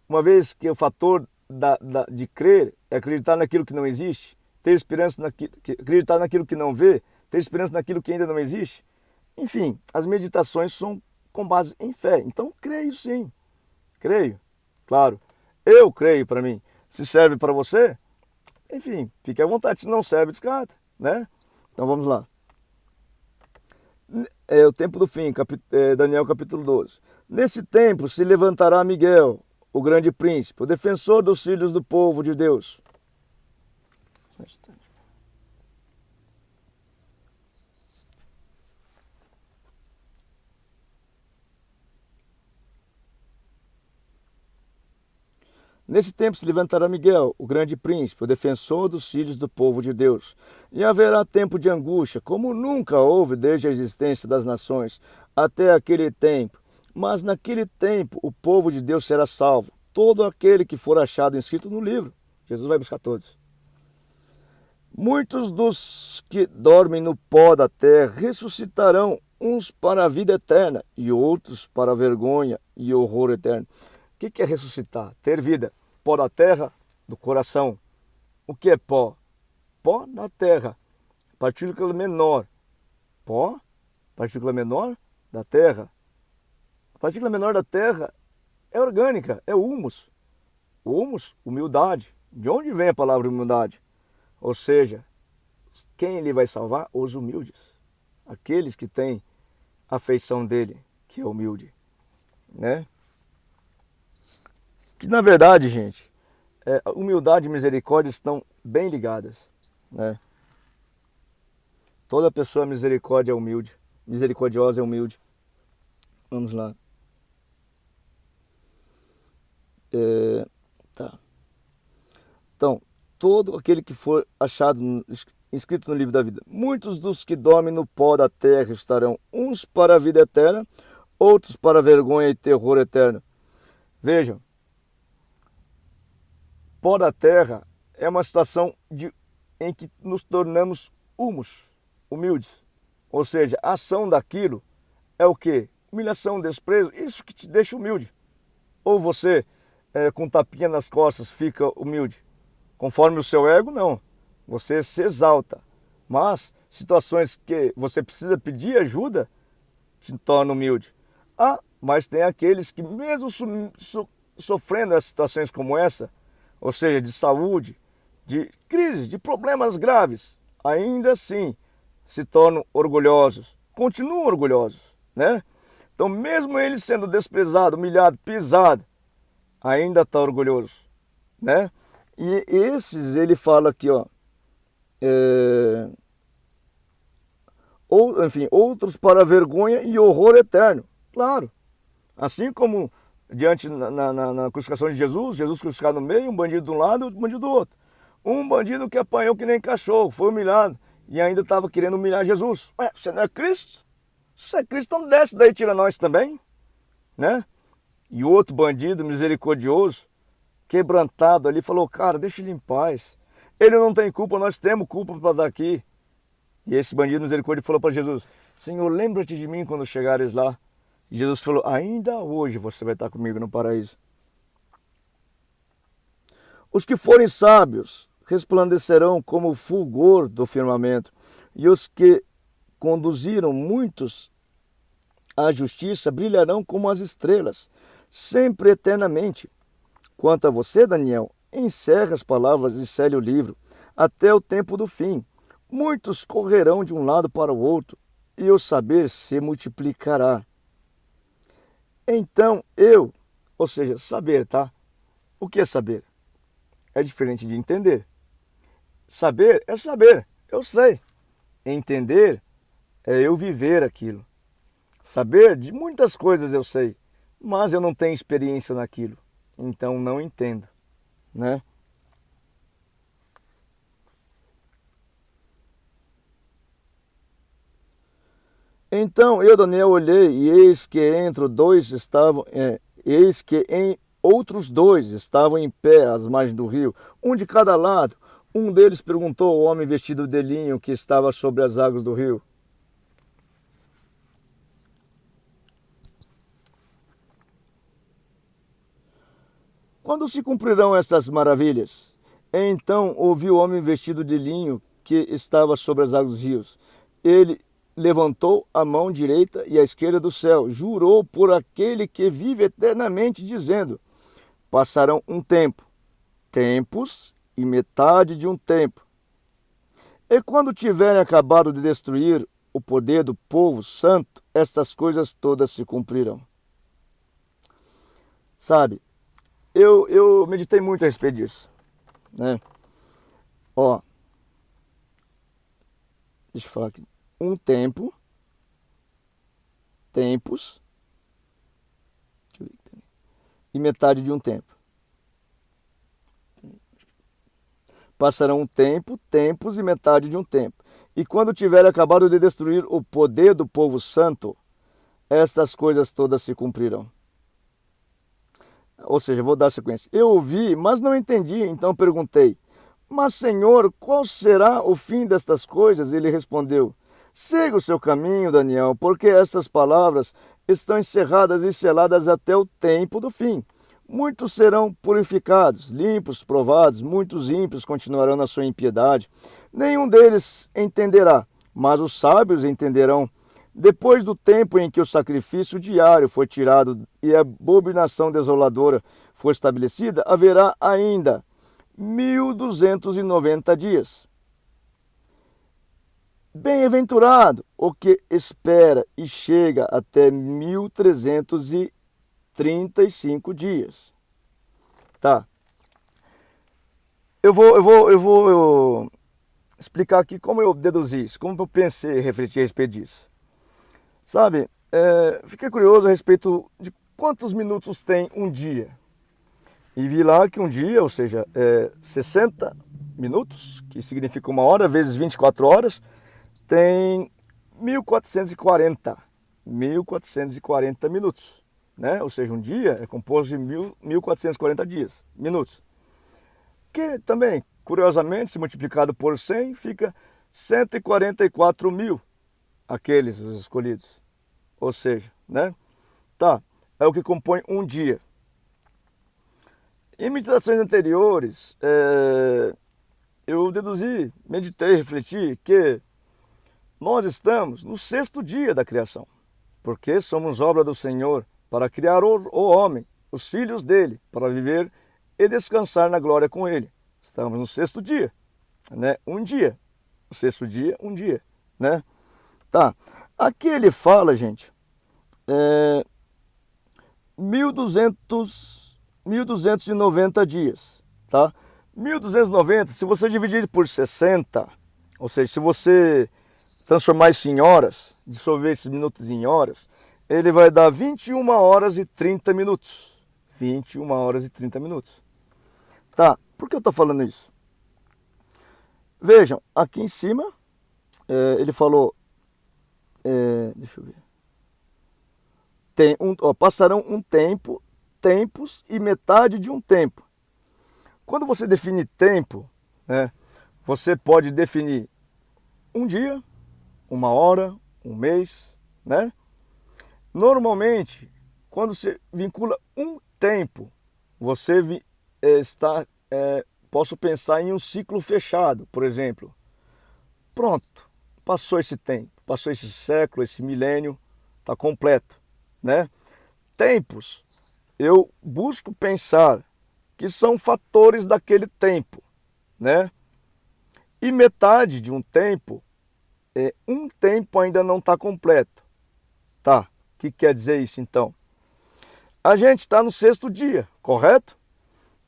Uma vez que o fator de crer é acreditar naquilo que não existe, ter esperança acreditar naquilo que não vê, ter esperança naquilo que ainda não existe. Enfim, as meditações são com base em fé. Então, creio sim. Creio, claro. Eu creio para mim. Se serve para você, enfim, fique à vontade. Se não serve, descarta, né? Então, vamos lá. É o tempo do fim, Daniel capítulo 12. Nesse tempo se levantará Miguel, o grande príncipe, o defensor dos filhos do povo de Deus. Nesse tempo se levantará Miguel, o grande príncipe, o defensor dos filhos do povo de Deus. E haverá tempo de angústia, como nunca houve desde a existência das nações, até aquele tempo. Mas naquele tempo o povo de Deus será salvo, todo aquele que for achado inscrito no livro. Jesus vai buscar todos. Muitos dos que dormem no pó da terra ressuscitarão, uns para a vida eterna e outros para a vergonha e horror eterno. O que é ressuscitar? Ter vida. Pó da terra, do coração. O que é pó? Pó na terra. Partícula menor. Pó, partícula menor da terra. A partícula menor da terra é orgânica, é humus. Humus, humildade. De onde vem a palavra humildade? Ou seja, quem ele vai salvar? Os humildes. Aqueles que têm a feição dele, que é humilde. Né? Que na verdade, gente, humildade e misericórdia estão bem ligadas, né? Toda pessoa misericórdia é humilde, misericordiosa é humilde. Vamos lá. Tá. Então, todo aquele que for achado, inscrito no livro da vida. Muitos dos que dormem no pó da terra estarão, uns para a vida eterna, outros para a vergonha e terror eterno. Vejam, pó da terra é uma situação em que nos tornamos humildes. Ou seja, a ação daquilo é o quê? Humilhação, desprezo, isso que te deixa humilde. Ou você, com tapinha nas costas, fica humilde. Conforme o seu ego, não. Você se exalta. Mas situações que você precisa pedir ajuda, te torna humilde. Mas tem aqueles que mesmo sofrendo as situações como essa, ou seja, de saúde, de crise, de problemas graves, ainda assim se tornam orgulhosos, continuam orgulhosos, né? Então, mesmo ele sendo desprezado, humilhado, pisado, ainda está orgulhoso, né? E esses, ele fala aqui, ó, outros para vergonha e horror eterno, claro, assim como diante na crucificação de Jesus crucificado no meio, um bandido de um lado e outro bandido do outro. Um bandido que apanhou que nem cachorro, foi humilhado e ainda estava querendo humilhar Jesus. Ué, você não é Cristo? Se você é Cristo, então desce daí, tira nós também, né? E outro bandido misericordioso, quebrantado ali, falou, cara, deixa ele em paz. Ele não tem culpa, nós temos culpa para dar aqui. E esse bandido misericordioso falou para Jesus, Senhor, lembra-te de mim quando chegares lá. E Jesus falou, ainda hoje você vai estar comigo no paraíso. Os que forem sábios resplandecerão como o fulgor do firmamento, e os que conduziram muitos à justiça brilharão como as estrelas, sempre eternamente. Quanto a você, Daniel, encerra as palavras e sele o livro, até o tempo do fim. Muitos correrão de um lado para o outro, e o saber se multiplicará. Então ou seja, saber, tá? O que é saber? É diferente de entender. Saber é saber, eu sei. Entender é eu viver aquilo, Saber de muitas coisas eu sei, mas eu não tenho experiência naquilo, então não entendo, né? Então eu, Daniel, olhei, e eis que outros dois estavam em pé às margens do rio, um de cada lado. Um deles perguntou ao homem vestido de linho que estava sobre as águas do rio: quando se cumprirão essas maravilhas? Então ouviu o homem vestido de linho que estava sobre as águas dos rios. Ele levantou a mão direita e a esquerda do céu, jurou por aquele que vive eternamente, dizendo: passarão um tempo, tempos e metade de um tempo. E quando tiverem acabado de destruir o poder do povo santo, estas coisas todas se cumprirão. Sabe, eu meditei muito a respeito disso, né? Ó, deixa eu falar aqui. Um tempo, tempos, deixa eu ver, e metade de um tempo. Passarão um tempo, tempos e metade de um tempo. E quando tiver acabado de destruir o poder do povo santo, estas coisas todas se cumprirão. Ou seja, vou dar sequência. Eu ouvi, mas não entendi, então perguntei: mas, Senhor, qual será o fim destas coisas? Ele respondeu: siga o seu caminho, Daniel, porque estas palavras estão encerradas e seladas até o tempo do fim. Muitos serão purificados, limpos, provados, muitos ímpios continuarão na sua impiedade. Nenhum deles entenderá, mas os sábios entenderão. Depois do tempo em que o sacrifício diário foi tirado e a abominação desoladora foi estabelecida, haverá ainda 1290 dias. Bem-aventurado o que espera e chega até 1335 dias. Tá. Eu vou explicar aqui como eu deduzi isso, como eu pensei e refleti a respeito disso. Sabe, fiquei curioso a respeito de quantos minutos tem um dia. E vi lá que um dia, ou seja, 60 minutos, que significa uma hora vezes 24 horas, tem 1440 minutos, né? Ou seja, um dia é composto de 1440 dias, minutos. Que também, curiosamente, se multiplicado por 100, fica 144 mil, aqueles os escolhidos. Ou seja, né? Tá, é o que compõe um dia. Em meditações anteriores, eu deduzi, meditei, refleti que nós estamos no sexto dia da criação, porque somos obra do Senhor para criar o homem, os filhos dele, para viver e descansar na glória com ele. Estamos no sexto dia, né? Um dia. O sexto dia, um dia, né? Tá. Aqui ele fala, gente, 1290 dias, tá? 1290, se você dividir por 60, ou seja, se você transformar isso em horas, dissolver esses minutos em horas, ele vai dar 21 horas e 30 minutos. 21 horas e 30 minutos. Tá, por que eu estou falando isso? Vejam, aqui em cima, ele falou, deixa eu ver, passarão um tempo, tempos e metade de um tempo. Quando você define tempo, né, você pode definir um dia, uma hora, um mês, né? Normalmente, quando você vincula um tempo, você posso pensar em um ciclo fechado, por exemplo. Pronto, passou esse tempo, passou esse século, esse milênio, está completo, né? Tempos, eu busco pensar que são fatores daquele tempo, né? E metade de um tempo, um tempo ainda não está completo. Tá, o que quer dizer isso então? A gente está no sexto dia, correto?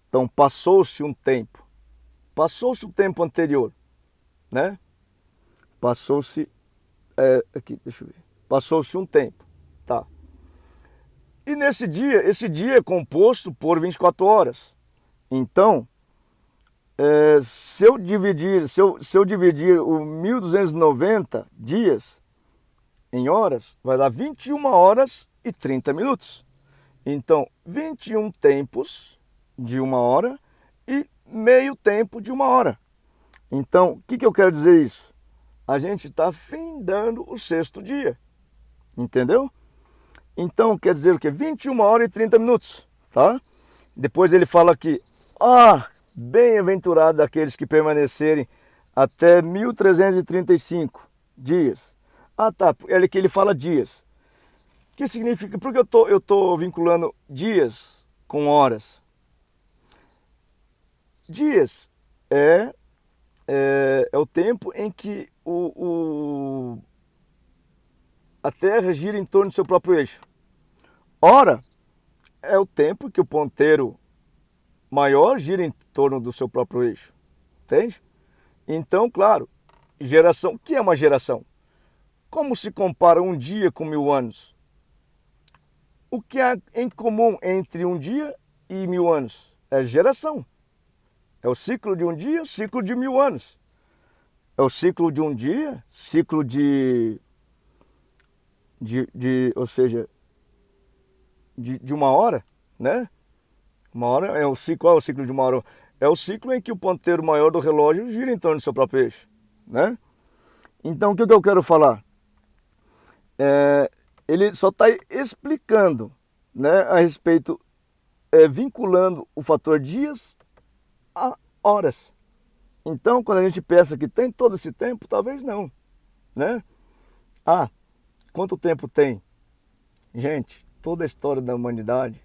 Então passou-se um tempo. Passou-se o tempo anterior, né? Passou-se, aqui, deixa eu ver. Passou-se um tempo. tá. E nesse dia, esse dia é composto por 24 horas. Então, se eu dividir o 1290 dias em horas, vai dar 21 horas e 30 minutos. Então, 21 tempos de 1 hora e meio tempo de 1 hora. Então, o que eu quero dizer isso? A gente está findando o 6º dia. Entendeu? Então, quer dizer o quê? 21 horas e 30 minutos. Tá? Depois ele fala aqui, bem-aventurado aqueles que permanecerem até 1335 dias. Tá, ele fala dias. O que significa? Porque eu tô vinculando dias com horas. Dias é o tempo em que a Terra gira em torno do seu próprio eixo. Hora é o tempo que o ponteiro maior gira em torno do seu próprio eixo. Entende? Então, claro, geração. O que é uma geração? Como se compara um dia com 1000 anos? O que há em comum entre um dia e 1000 anos? É geração. É o ciclo de um dia, o ciclo de 1000 anos. É o ciclo de um dia, ciclo ou seja, de 1 hora, né? 1 hora é o ciclo. Qual é o ciclo de 1 hora? É o ciclo em que o ponteiro maior do relógio gira em torno do seu próprio eixo, né? Então, o que eu quero falar? Ele só está explicando, né, a respeito, vinculando o fator dias a horas. Então, quando a gente pensa que tem todo esse tempo, talvez não, né? Quanto tempo tem? Gente, toda a história da humanidade,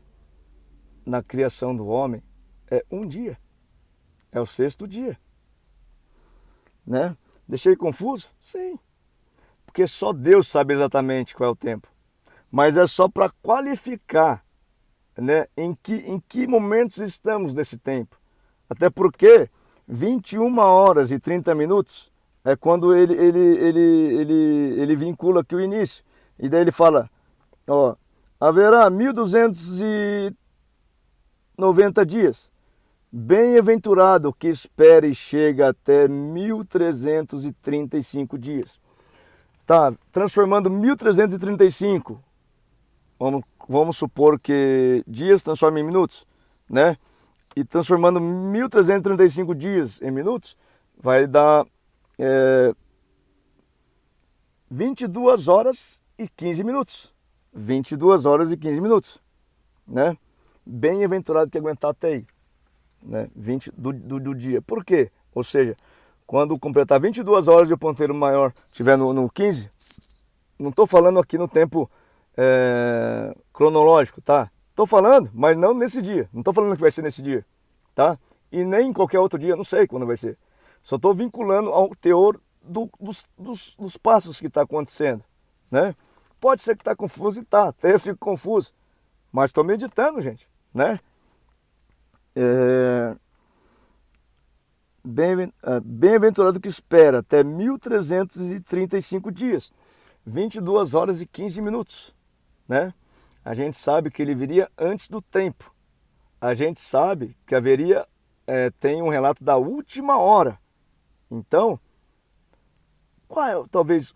na criação do homem, é um dia. É o 6º dia. Né? Deixei confuso? Sim. Porque só Deus sabe exatamente qual é o tempo. Mas é só para qualificar, né, em que momentos estamos nesse tempo. Até porque 21 horas e 30 minutos é quando ele vincula aqui o início. E daí ele fala, haverá 1290 dias. Bem-aventurado que espera e chega até 1335 dias. Tá, transformando 1335, vamos supor que dias transforma em minutos, né? E transformando 1335 dias em minutos, vai dar 22 horas e 15 minutos. 22 horas e 15 minutos, né? Bem-aventurado que aguentar até aí, né? 20 do dia. Por quê? Ou seja, quando completar 22 horas e o ponteiro maior estiver no 15, não estou falando aqui no tempo cronológico, tá? Estou falando, mas não nesse dia. Não estou falando que vai ser nesse dia, tá? E nem em qualquer outro dia, não sei quando vai ser. Só estou vinculando ao teor dos passos que está acontecendo, né? Pode ser que está confuso e tá, até eu fico confuso. Mas estou meditando, gente, né? Bem-aventurado que espera até 1335 dias, 22 horas e 15 minutos, né? A gente sabe que ele viria antes do tempo. A gente sabe que haveria, tem um relato da última hora. Então, talvez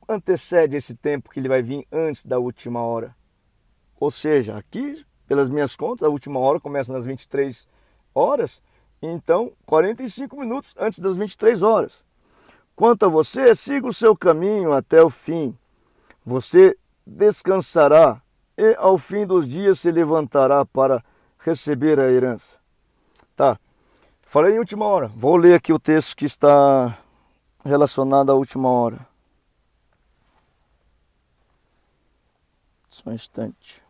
antecede esse tempo que ele vai vir antes da última hora? Ou seja, aqui, pelas minhas contas, a última hora começa nas 23 horas, então 45 minutos antes das 23 horas. Quanto a você, siga o seu caminho até o fim. Você descansará e ao fim dos dias se levantará para receber a herança. Tá, falei em última hora. Vou ler aqui o texto que está relacionado à última hora. Só um instante.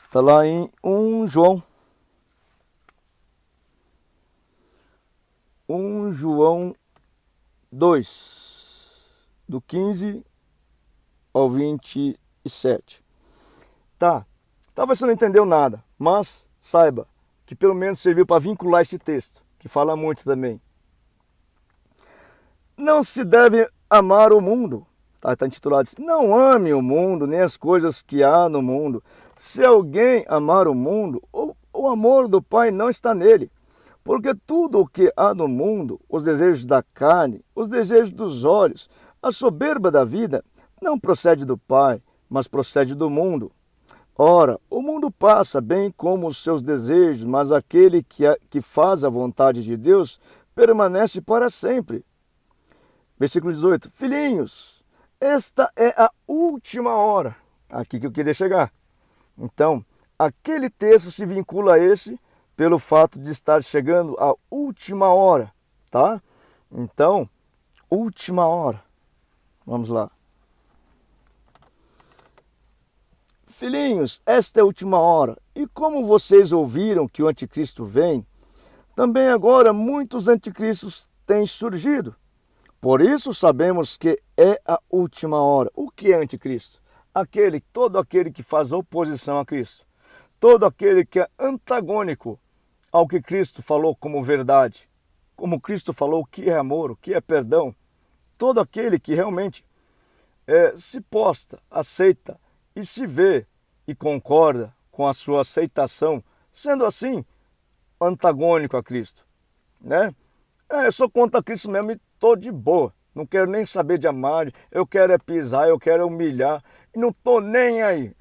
Está lá em 1 João. 1 João 2, do 15 ao 27. Tá, talvez você não entendeu nada, mas saiba que pelo menos serviu para vincular esse texto, que fala muito também. Não se deve amar o mundo, Está intitulado assim: não ame o mundo, nem as coisas que há no mundo. Se alguém amar o mundo, o amor do Pai não está nele. Porque tudo o que há no mundo, os desejos da carne, os desejos dos olhos, a soberba da vida, não procede do Pai, mas procede do mundo. Ora, o mundo passa bem como os seus desejos, mas aquele que faz a vontade de Deus permanece para sempre. Versículo 18. Filhinhos, esta é a última hora. Aqui que eu queria chegar. Então, aquele texto se vincula a esse pelo fato de estar chegando a última hora, tá? Então, última hora. Vamos lá. Filhinhos, esta é a última hora. E como vocês ouviram que o anticristo vem, também agora muitos anticristos têm surgido. Por isso sabemos que é a última hora. O que é anticristo? Todo aquele que faz oposição a Cristo. Todo aquele que é antagônico ao que Cristo falou como verdade. Como Cristo falou o que é amor, o que é perdão. Todo aquele que realmente se posta, aceita e se vê e concorda com a sua aceitação, sendo assim antagônico a Cristo, né? Eu sou contra Cristo mesmo e estou de boa, não quero nem saber de amar, eu quero é pisar, eu quero é humilhar, e não estou nem aí.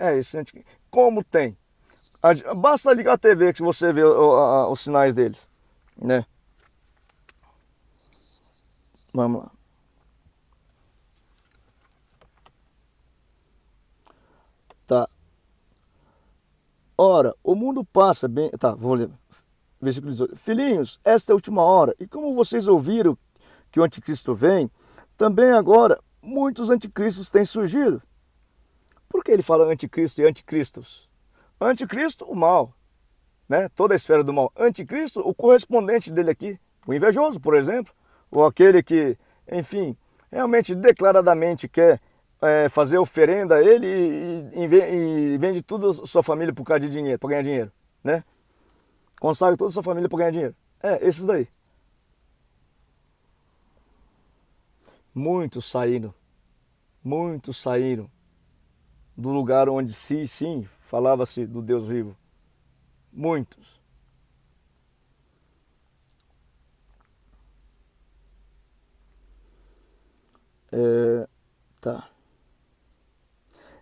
Como tem? Basta ligar a TV que você vê os sinais deles, né? Vamos lá. Tá. Ora, o mundo passa bem... Tá, vou ler. Versículo 18. Filhinhos, esta é a última hora. E como vocês ouviram que o anticristo vem, também agora muitos anticristos têm surgido. Por que ele fala anticristo e anticristos? Anticristo, o mal, né? Toda a esfera do mal. Anticristo, o correspondente dele aqui. O invejoso, por exemplo. Ou aquele que, enfim, realmente declaradamente quer fazer oferenda a ele e vende toda a sua família por causa de dinheiro, para ganhar dinheiro, né? Consagra toda a sua família para ganhar dinheiro. Esses daí. Muitos saíram do lugar onde sim, falava-se do Deus vivo. Muitos. Tá.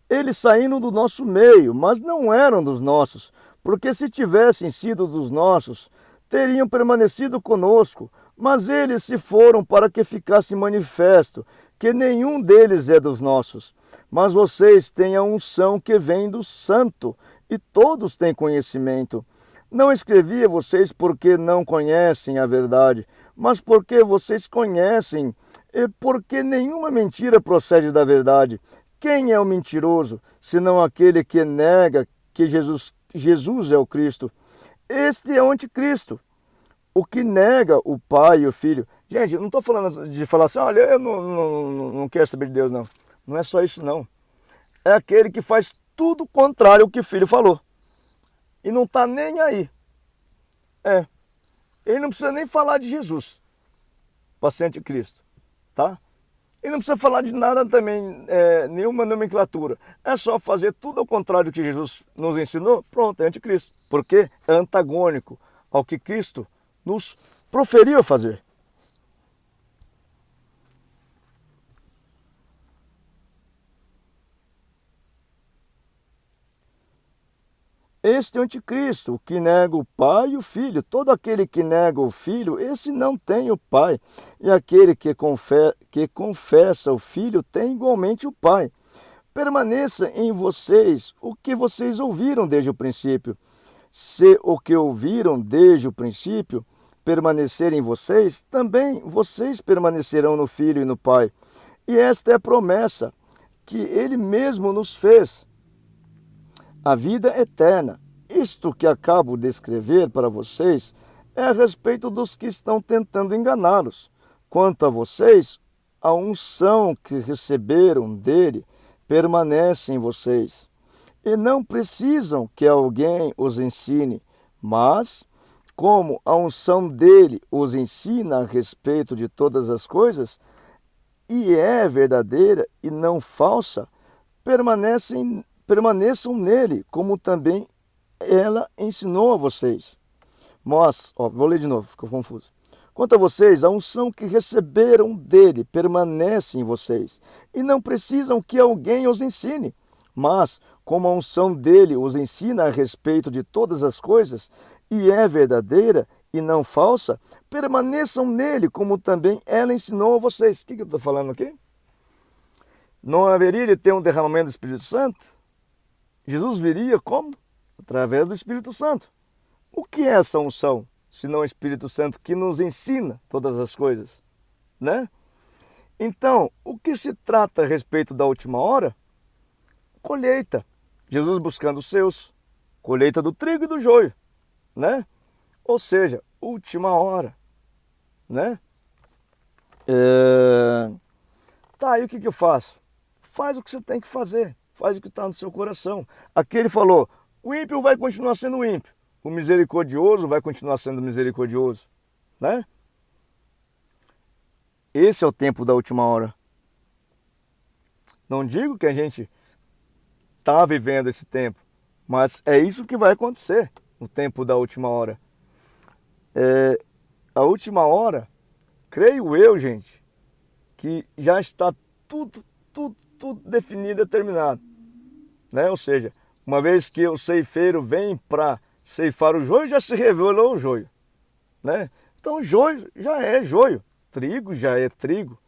Eles saíram do nosso meio, mas não eram dos nossos, porque se tivessem sido dos nossos, teriam permanecido conosco, mas eles se foram para que ficasse manifesto que nenhum deles é dos nossos. Mas vocês têm a unção que vem do Santo, e todos têm conhecimento. Não escrevi a vocês porque não conhecem a verdade, mas porque vocês conhecem, e porque nenhuma mentira procede da verdade. Quem é o mentiroso, senão aquele que nega que Jesus é o Cristo? Este é o anticristo, o que nega o Pai e o Filho. Gente, eu não estou falando de falar assim, olha, eu não quero saber de Deus, não. Não é só isso, não. É aquele que faz tudo contrário ao que o Filho falou. E não está nem aí. Ele não precisa nem falar de Jesus para ser anticristo, tá? E não precisa falar de nada também, nenhuma nomenclatura. É só fazer tudo ao contrário do que Jesus nos ensinou, pronto, é anticristo. Porque é antagônico ao que Cristo nos proferiu a fazer. Este é o anticristo, o que nega o Pai e o Filho. Todo aquele que nega o Filho, esse não tem o Pai. E aquele que confessa o Filho tem igualmente o Pai. Permaneça em vocês o que vocês ouviram desde o princípio. Se o que ouviram desde o princípio permanecer em vocês, também vocês permanecerão no Filho e no Pai. E esta é a promessa que Ele mesmo nos fez. A vida eterna. Isto que acabo de escrever para vocês é a respeito dos que estão tentando enganá-los. Quanto a vocês, a unção que receberam dele permanece em vocês. E não precisam que alguém os ensine, mas, como a unção dele os ensina a respeito de todas as coisas, e é verdadeira e não falsa, permaneçam nele, como também ela ensinou a vocês. Mas, vou ler de novo, ficou confuso. Quanto a vocês, a unção que receberam dele permanece em vocês, e não precisam que alguém os ensine. Mas, como a unção dele os ensina a respeito de todas as coisas, e é verdadeira e não falsa, permaneçam nele, como também ela ensinou a vocês. O que eu estou falando aqui? Não haveria de ter um derramamento do Espírito Santo? Jesus viria como? Através do Espírito Santo. O que é essa unção, se não o Espírito Santo que nos ensina todas as coisas, né? Então, o que se trata a respeito da última hora? Colheita. Jesus buscando os seus. Colheita do trigo e do joio, né? Ou seja, última hora, né? Tá, aí o que eu faço? Faz o que você tem que fazer. Faz o que está no seu coração. Aqui ele falou, o ímpio vai continuar sendo ímpio. O misericordioso vai continuar sendo misericordioso, né? Esse é o tempo da última hora. Não digo que a gente está vivendo esse tempo, mas é isso que vai acontecer no tempo da última hora. A última hora, creio eu, gente, que já está tudo definido e determinado, né? Ou seja, uma vez que o ceifeiro vem para ceifar o joio, já se revelou o joio, né? Então o joio já é joio, trigo já é trigo.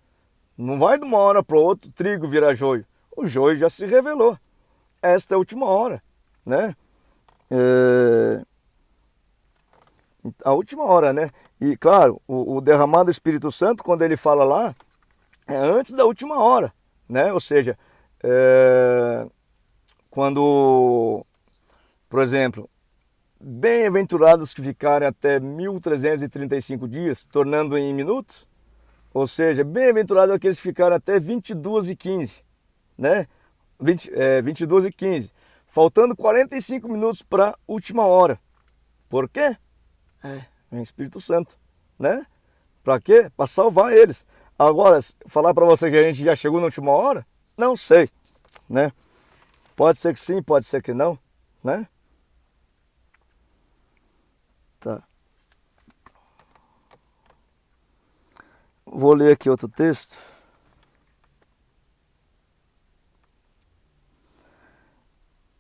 Não vai de uma hora para outra o trigo virar joio. O joio já se revelou. Esta é a última hora, né? A última hora, né? E claro, o derramado do Espírito Santo, quando ele fala lá, é antes da última hora, né? Ou seja, quando, por exemplo, bem-aventurados que ficarem até 1335 dias, tornando em minutos, ou seja, bem-aventurados aqueles que ficaram até 22h15, né? 22h15, faltando 45 minutos para a última hora. Por quê? Vem Espírito Santo, né? Para quê? Para salvar eles. Agora, falar para você que a gente já chegou na última hora, não sei, né? Pode ser que sim, pode ser que não, né? Tá. Vou ler aqui outro texto.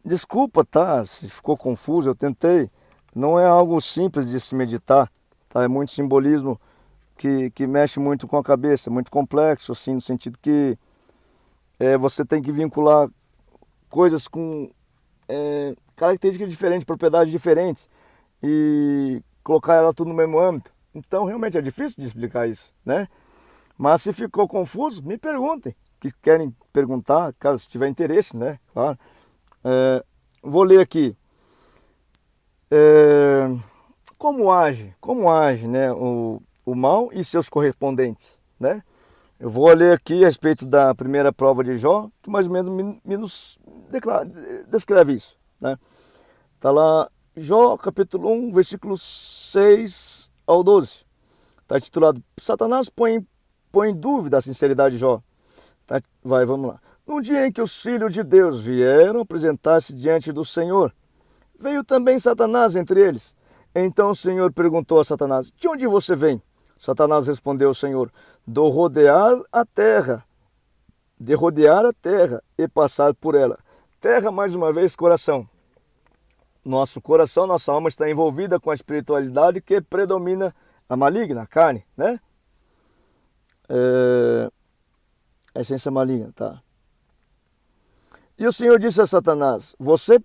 Desculpa, tá? Se ficou confuso, eu tentei. Não é algo simples de se meditar, tá? É muito simbolismo que mexe muito com a cabeça, muito complexo, assim, no sentido que você tem que vincular coisas com características diferentes, propriedades diferentes e colocar ela tudo no mesmo âmbito. Então, realmente é difícil de explicar isso, né? Mas se ficou confuso, me perguntem, que querem perguntar, caso tiver interesse, né? Claro. Vou ler aqui. Como age, né, o mal e seus correspondentes, né? Eu vou ler aqui a respeito da primeira prova de Jó, que mais ou menos descreve isso, né? Tá lá, Jó, capítulo 1, versículos 6 ao 12. Está titulado, Satanás põe em dúvida a sinceridade de Jó. Tá, vamos lá. No dia em que os filhos de Deus vieram apresentar-se diante do Senhor, veio também Satanás entre eles. Então o Senhor perguntou a Satanás, de onde você vem? Satanás respondeu ao Senhor, de rodear a terra e passar por ela. Terra, mais uma vez, coração. Nosso coração, nossa alma está envolvida com a espiritualidade que predomina a maligna, a carne, né? A essência maligna, tá? E o Senhor disse a Satanás, você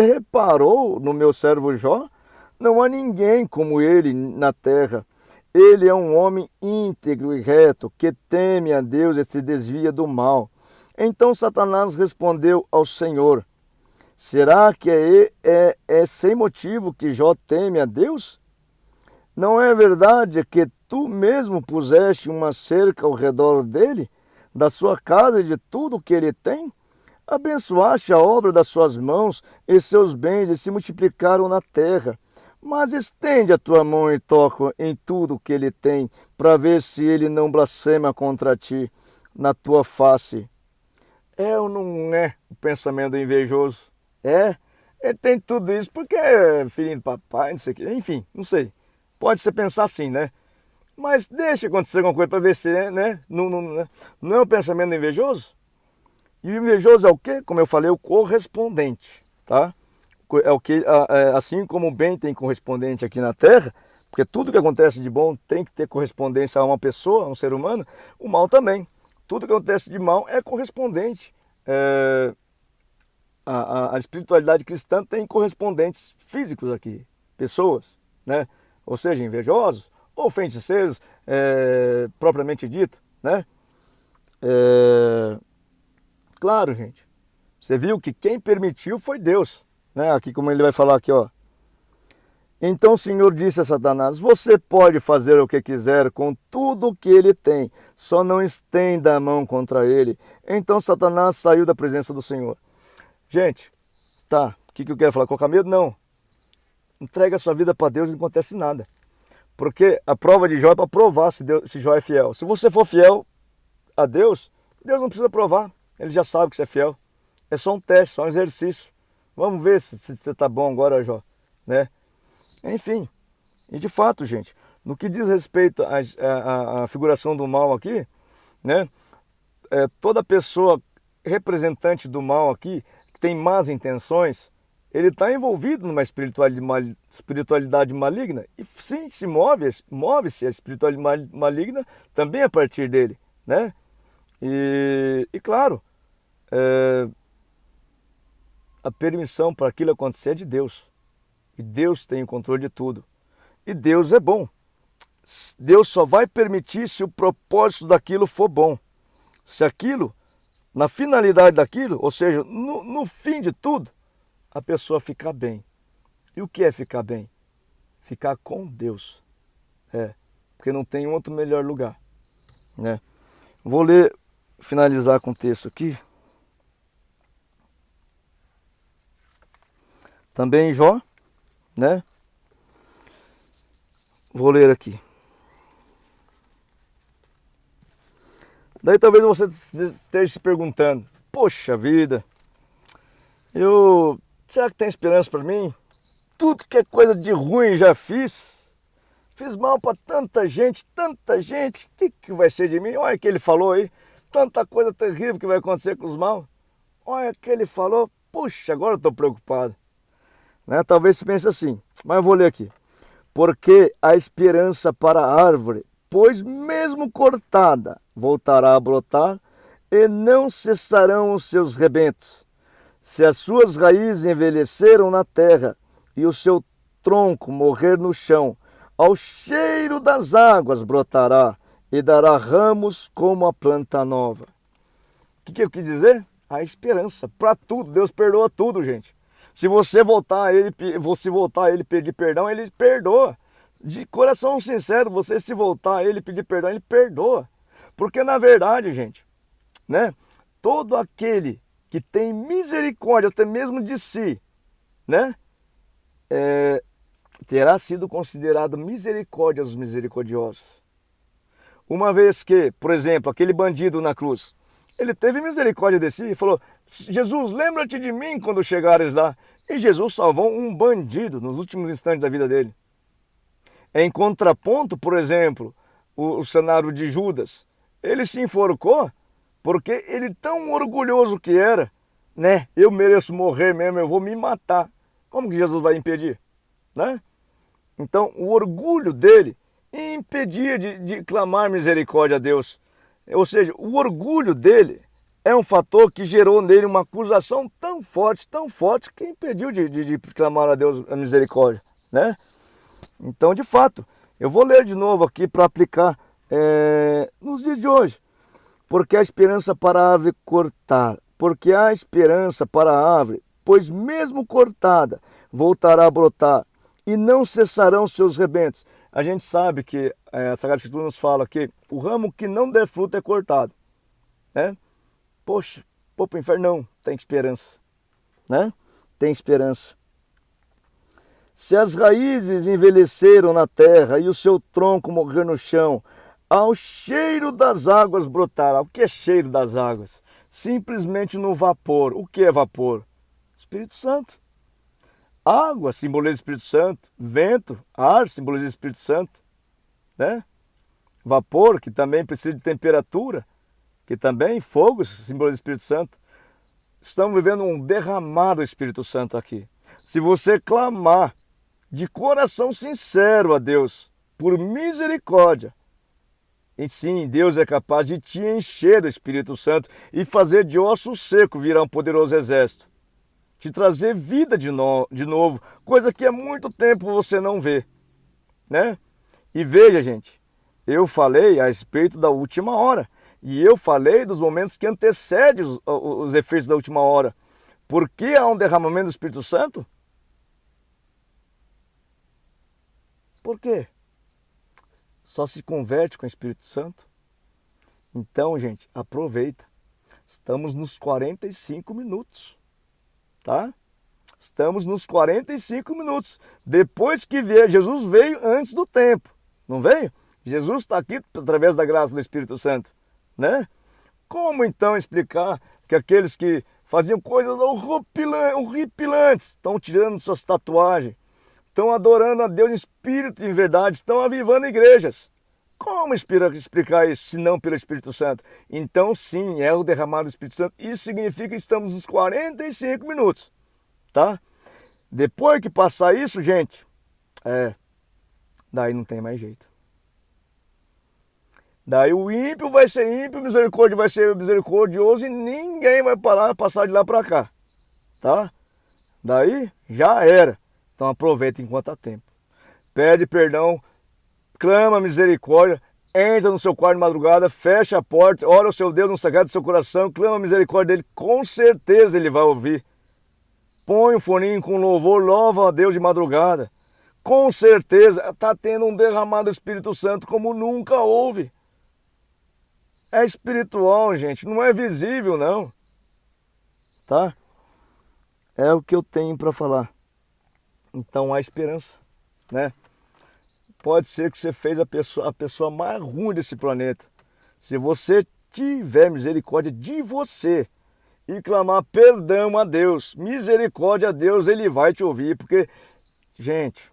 reparou no meu servo Jó? Não há ninguém como ele na terra. Ele é um homem íntegro e reto, que teme a Deus e se desvia do mal. Então Satanás respondeu ao Senhor, será que é sem motivo que Jó teme a Deus? Não é verdade que tu mesmo puseste uma cerca ao redor dele, da sua casa e de tudo que ele tem? Abençoaste a obra das suas mãos e seus bens e se multiplicaram na terra. Mas estende a tua mão e toca em tudo que ele tem, para ver se ele não blasfema contra ti na tua face. É ou não é o pensamento invejoso? É, ele tem tudo isso porque é filhinho do papai, não sei o quê. Enfim, não sei. Pode ser pensar assim, né? Mas deixa acontecer alguma coisa para ver se é, né? Não é o pensamento invejoso? E o invejoso é o quê? Como eu falei, o correspondente, tá? É o que, assim como o bem tem correspondente aqui na Terra, porque tudo que acontece de bom tem que ter correspondência a uma pessoa, a um ser humano, o mal também. Tudo que acontece de mal é correspondente. A espiritualidade cristã tem correspondentes físicos aqui, pessoas, né? Ou seja, invejosos ou feiticeiros, propriamente dito, né? Claro, gente. Você viu que quem permitiu foi Deus, né? Aqui como ele vai falar aqui, ó. Então o Senhor disse a Satanás: você pode fazer o que quiser com tudo o que ele tem, só não estenda a mão contra ele. Então Satanás saiu da presença do Senhor. Gente, tá, o que eu quero falar? Colocar medo? Não. Entrega a sua vida para Deus e não acontece nada. Porque a prova de Jó é para provar se Jó é fiel. Se você for fiel a Deus, Deus não precisa provar. Ele já sabe que você é fiel. É só um teste, só um exercício. Vamos ver se você está bom agora, Jó, né? Enfim, e de fato, gente, no que diz respeito à figuração do mal aqui, né? Toda pessoa representante do mal aqui, que tem más intenções, ele está envolvido numa espiritualidade maligna. E sim, move-se a espiritualidade maligna também a partir dele, né? E claro, a permissão para aquilo acontecer é de Deus. E Deus tem o controle de tudo. E Deus é bom. Deus só vai permitir se o propósito daquilo for bom. Se aquilo, na finalidade daquilo, ou seja, no fim de tudo, a pessoa ficar bem. E o que é ficar bem? Ficar com Deus. Porque não tem outro melhor lugar, né? Vou finalizar com o texto aqui. Também Jó, né? Vou ler aqui. Daí talvez você esteja se perguntando: poxa vida, será que tem esperança para mim? Tudo que é coisa de ruim já fiz. Fiz mal para tanta gente. O que vai ser de mim? Olha o que ele falou aí. Tanta coisa terrível que vai acontecer com os maus. Olha o que ele falou. Puxa, agora eu estou preocupado. Né? Talvez você pense assim, mas eu vou ler aqui. Porque a esperança para a árvore, pois mesmo cortada, voltará a brotar, e não cessarão os seus rebentos. Se as suas raízes envelheceram na terra, e o seu tronco morrer no chão, ao cheiro das águas brotará, e dará ramos como a planta nova. O que eu quis dizer? A esperança para tudo. Deus perdoa tudo, gente. Se você voltar a ele, pedir perdão, ele perdoa. De coração sincero, você se voltar a ele pedir perdão, ele perdoa. Porque na verdade, gente, né? Todo aquele que tem misericórdia até mesmo de si, né? Terá sido considerado misericórdia aos misericordiosos. Uma vez que, por exemplo, aquele bandido na cruz, ele teve misericórdia de si e falou: Jesus, lembra-te de mim quando chegares lá. E Jesus salvou um bandido nos últimos instantes da vida dele. Em contraponto, por exemplo, o cenário de Judas, ele se enforcou porque ele tão orgulhoso que era, né? Eu mereço morrer mesmo, eu vou me matar. Como que Jesus vai impedir? Né? Então, o orgulho dele impedia de clamar misericórdia a Deus. Ou seja, o orgulho dele é um fator que gerou nele uma acusação tão forte, que impediu de clamar a Deus a misericórdia, né? Então, de fato, eu vou ler de novo aqui para aplicar nos dias de hoje. Porque a esperança para a árvore cortar, porque há esperança para a árvore, pois mesmo cortada, voltará a brotar, e não cessarão seus rebentos. A gente sabe que a Sagrada Escritura nos fala que o ramo que não der fruto é cortado, né? Poxa, pô, para o inferno não, tem esperança, né? Tem esperança. Se as raízes envelheceram na terra e o seu tronco morrer no chão, ao cheiro das águas brotará. O que é cheiro das águas? Simplesmente no vapor. O que é vapor? Espírito Santo. Água simboliza o Espírito Santo. Vento, ar simboliza o Espírito Santo. Né? Vapor, que também precisa de temperatura, que também fogo simboliza o Espírito Santo. Estamos vivendo um derramado Espírito Santo aqui. Se você clamar de coração sincero a Deus, por misericórdia, e sim, Deus é capaz de te encher do Espírito Santo e fazer de osso seco virar um poderoso exército. Te trazer vida de novo, coisa que há muito tempo você não vê. Né? E veja, gente, eu falei a respeito da última hora. E eu falei dos momentos que antecedem os efeitos da última hora. Por que há um derramamento do Espírito Santo? Por quê? Só se converte com o Espírito Santo. Então, gente, aproveita. Estamos nos 45 minutos, tá? Estamos nos 45 minutos. Depois que vier, Jesus veio antes do tempo, não veio? Jesus está aqui através da graça do Espírito Santo, né? Como então explicar que aqueles que faziam coisas horripilantes estão tirando suas tatuagens, estão adorando a Deus em espírito e em verdade, estão avivando igrejas? Como explicar isso, se não pelo Espírito Santo? Então, sim, é o derramado do Espírito Santo. Isso significa que estamos nos 45 minutos, tá? Depois que passar isso, gente, daí não tem mais jeito. Daí o ímpio vai ser ímpio, o misericórdia vai ser misericordioso e ninguém vai passar de lá para cá, tá? Daí já era. Então aproveita enquanto há tempo. Pede perdão, clama misericórdia, entra no seu quarto de madrugada, fecha a porta, ora ao seu Deus no sagrado do seu coração, clama a misericórdia dele, com certeza ele vai ouvir. Põe um foninho com louvor, louva a Deus de madrugada. Com certeza está tendo um derramado do Espírito Santo como nunca houve. É espiritual, gente, não é visível não. Tá? É o que eu tenho para falar. Então há esperança, né? Pode ser que você fez a pessoa mais ruim desse planeta. Se você tiver misericórdia de você e clamar perdão a Deus, misericórdia a Deus, Ele vai te ouvir, porque, gente,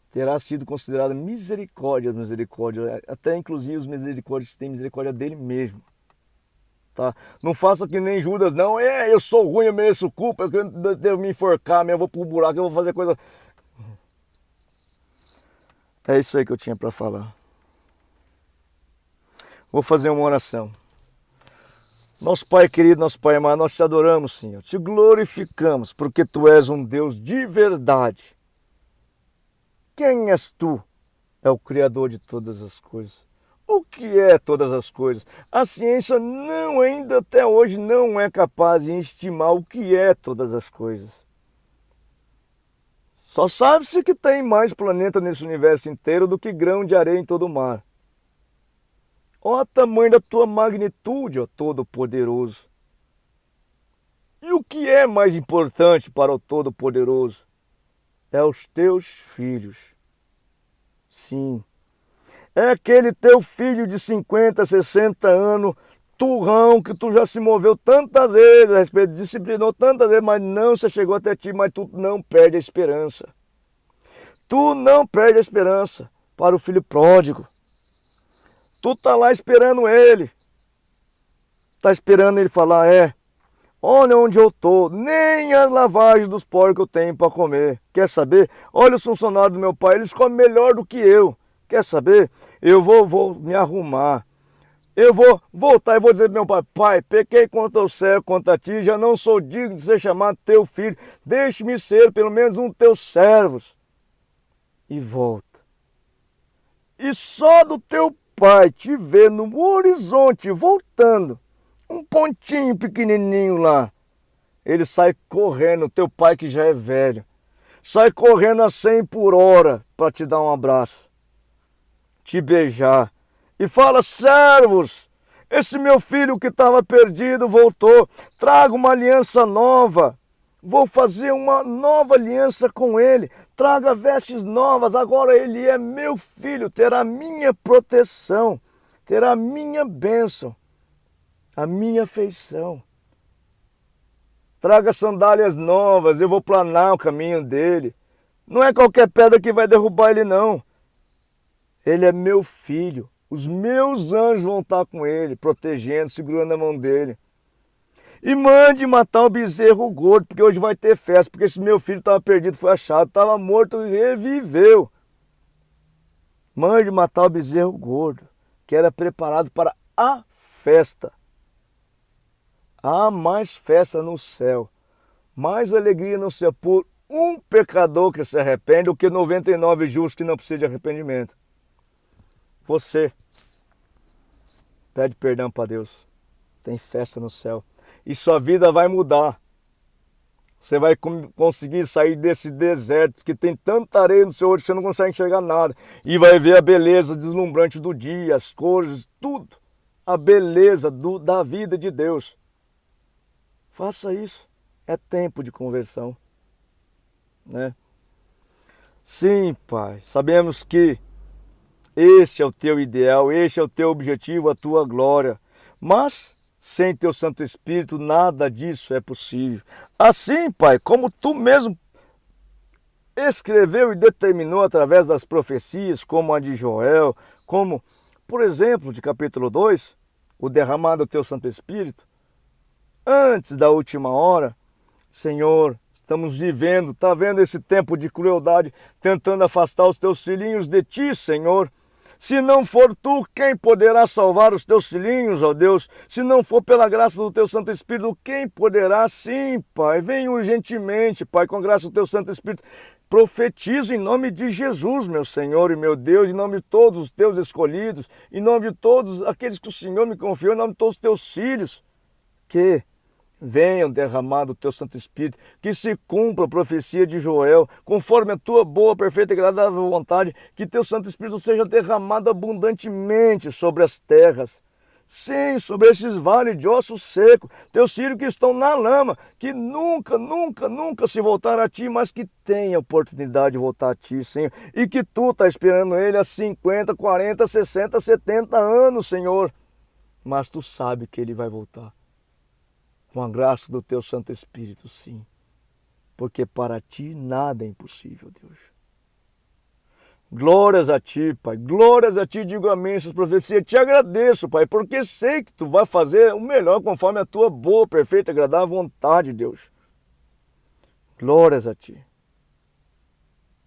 terá sido considerada misericórdia, até inclusive os misericórdios têm misericórdia dele mesmo. Tá? Não faça que nem Judas, não. Eu sou ruim, eu mereço culpa, eu devo me enforcar, eu vou pro buraco, eu vou fazer coisa. É isso aí que eu tinha para falar. Vou fazer uma oração. Nosso Pai querido, nosso Pai amado, nós te adoramos, Senhor. Te glorificamos, porque Tu és um Deus de verdade. Quem és Tu? É o Criador de todas as coisas. O que é todas as coisas? A ciência não, ainda até hoje, não é capaz de estimar o que é todas as coisas. Só sabe-se que tem mais planeta nesse universo inteiro do que grão de areia em todo o mar. Ó tamanho da tua magnitude, ó Todo-Poderoso. E o que é mais importante para o Todo-Poderoso? É os teus filhos. Sim. É aquele teu filho de 50, 60 anos, turrão, que tu já se moveu tantas vezes a respeito, disciplinou tantas vezes, mas não se chegou até ti, mas tu não perde a esperança. Tu não perde a esperança para o filho pródigo. Tu tá lá esperando ele. Tá esperando ele falar, olha onde eu tô, nem as lavagens dos porcos eu tenho para comer. Quer saber? Olha os funcionários do meu pai, eles comem melhor do que eu. Quer saber? Eu vou me arrumar. Eu vou voltar e vou dizer para meu pai, pai, pequei contra o céu, contra ti, já não sou digno de ser chamado teu filho. Deixe-me ser pelo menos um dos teus servos. E volta. E só do teu pai te ver no horizonte, voltando, um pontinho pequenininho lá, ele sai correndo, teu pai que já é velho, sai correndo a 100 por hora para te dar um abraço, te beijar e fala, servos, esse meu filho que estava perdido voltou, traga uma aliança nova, Vou fazer uma nova aliança com ele. Traga vestes novas. Agora ele é meu filho. Terá minha proteção. Terá minha bênção. A minha afeição. Traga sandálias novas. Eu vou planar o caminho dele. Não é qualquer pedra que vai derrubar ele, não. Ele é meu filho. Os meus anjos vão estar com ele, protegendo, segurando a mão dele. E mande matar o bezerro gordo, porque hoje vai ter festa, porque esse meu filho estava perdido, foi achado, estava morto e reviveu. Mande matar o bezerro gordo, que era preparado para a festa. Há mais festa no céu, mais alegria no céu por um pecador que se arrepende do que 99 justos que não precisam de arrependimento. Você pede perdão para Deus. Tem festa no céu. E sua vida vai mudar. Você vai conseguir sair desse deserto que tem tanta areia no seu olho que você não consegue enxergar nada. E vai ver a beleza deslumbrante do dia, as cores, tudo. A beleza da vida de Deus. Faça isso. É tempo de conversão. Né? Sim, Pai. Sabemos que este é o teu ideal, este é o teu objetivo, a tua glória. Mas, sem teu Santo Espírito, nada disso é possível. Assim, Pai, como tu mesmo escreveu e determinou através das profecias, como a de Joel, como, por exemplo, de capítulo 2, o derramado do teu Santo Espírito, antes da última hora, Senhor, estamos vivendo, está vendo esse tempo de crueldade, tentando afastar os teus filhinhos de ti, Senhor. Se não for tu, quem poderá salvar os teus filhinhos, ó Deus? Se não for pela graça do teu Santo Espírito, quem poderá? Sim, Pai. Vem urgentemente, Pai, com a graça do teu Santo Espírito. Profetizo em nome de Jesus, meu Senhor e meu Deus, em nome de todos os teus escolhidos, em nome de todos aqueles que o Senhor me confiou, em nome de todos os teus filhos, que venham derramado o teu Santo Espírito, que se cumpra a profecia de Joel, conforme a tua boa, perfeita e agradável vontade, que teu Santo Espírito seja derramado abundantemente sobre as terras. Sim, sobre esses vales de ossos secos, teus filhos que estão na lama, que nunca, nunca, nunca se voltaram a ti, mas que tenham oportunidade de voltar a ti, Senhor, e que tu está esperando ele há 50, 40, 60, 70 anos, Senhor, mas tu sabe que ele vai voltar. Com a graça do teu Santo Espírito, sim. Porque para ti nada é impossível, Deus. Glórias a ti, Pai. Glórias a ti, digo amém, essas profecias. Te agradeço, Pai, porque sei que tu vai fazer o melhor conforme a tua boa, perfeita e agradável vontade, Deus. Glórias a ti.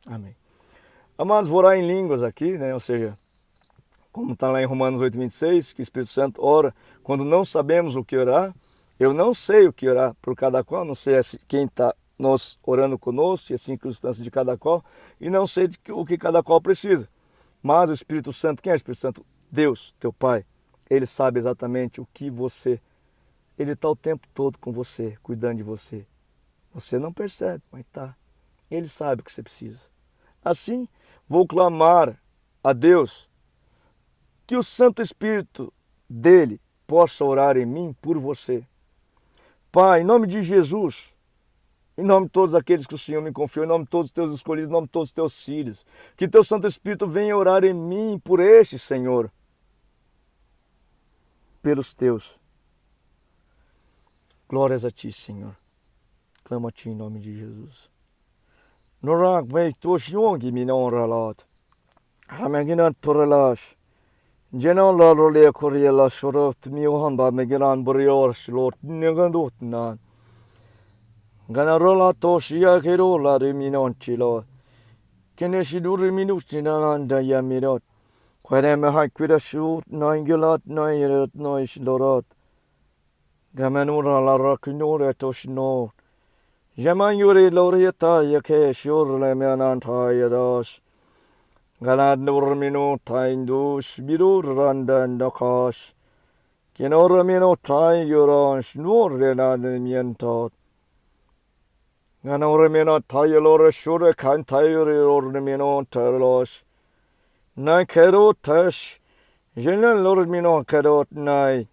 Amém. Amados, vou orar em línguas aqui, né? Ou seja, como está lá em Romanos 8:26, que o Espírito Santo ora quando não sabemos o que orar. Eu não sei o que orar por cada qual, não sei quem está orando conosco, e as circunstâncias de cada qual, e não sei o que cada qual precisa. Mas o Espírito Santo, quem é o Espírito Santo? Deus, teu Pai. Ele sabe exatamente o que ele está o tempo todo com você, cuidando de você. Você não percebe, mas está. Ele sabe o que você precisa. Assim, vou clamar a Deus que o Santo Espírito dele possa orar em mim por você. Pai, em nome de Jesus, em nome de todos aqueles que o Senhor me confiou, em nome de todos os teus escolhidos, em nome de todos os teus filhos, que teu Santo Espírito venha orar em mim por este, Senhor, pelos teus. Glórias a ti, Senhor. Clamo a ti em nome de Jesus. Norak mei toshiongi minoralat. Hamaginat poralash. Genon la role koriela shorot miohan ba megiran borior shlot negandot nan. Ganarola toshia kerola reminon chilo. Keneshidur minuchinan da yamirot. Quereme hakwira shut naingulat nairat noish lorot. Gamenura la rakinore toshno. Jaman yuri lorieta yake shurle meananta yadosh. Galad normino taindus birur randan dakash. Kinormino tayuran snurrena mientot. Ganormino tayolor shure kan tayuri ormino talos. Nai kerotash. Jenan lormino kerot nai.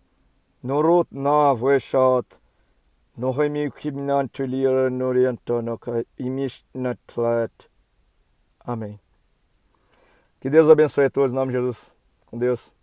Norut na veshat. Nohemi Kiminantulia Noriantonoka Imishnatlat. Amém. Que Deus abençoe a todos, em nome de Jesus. Com Deus.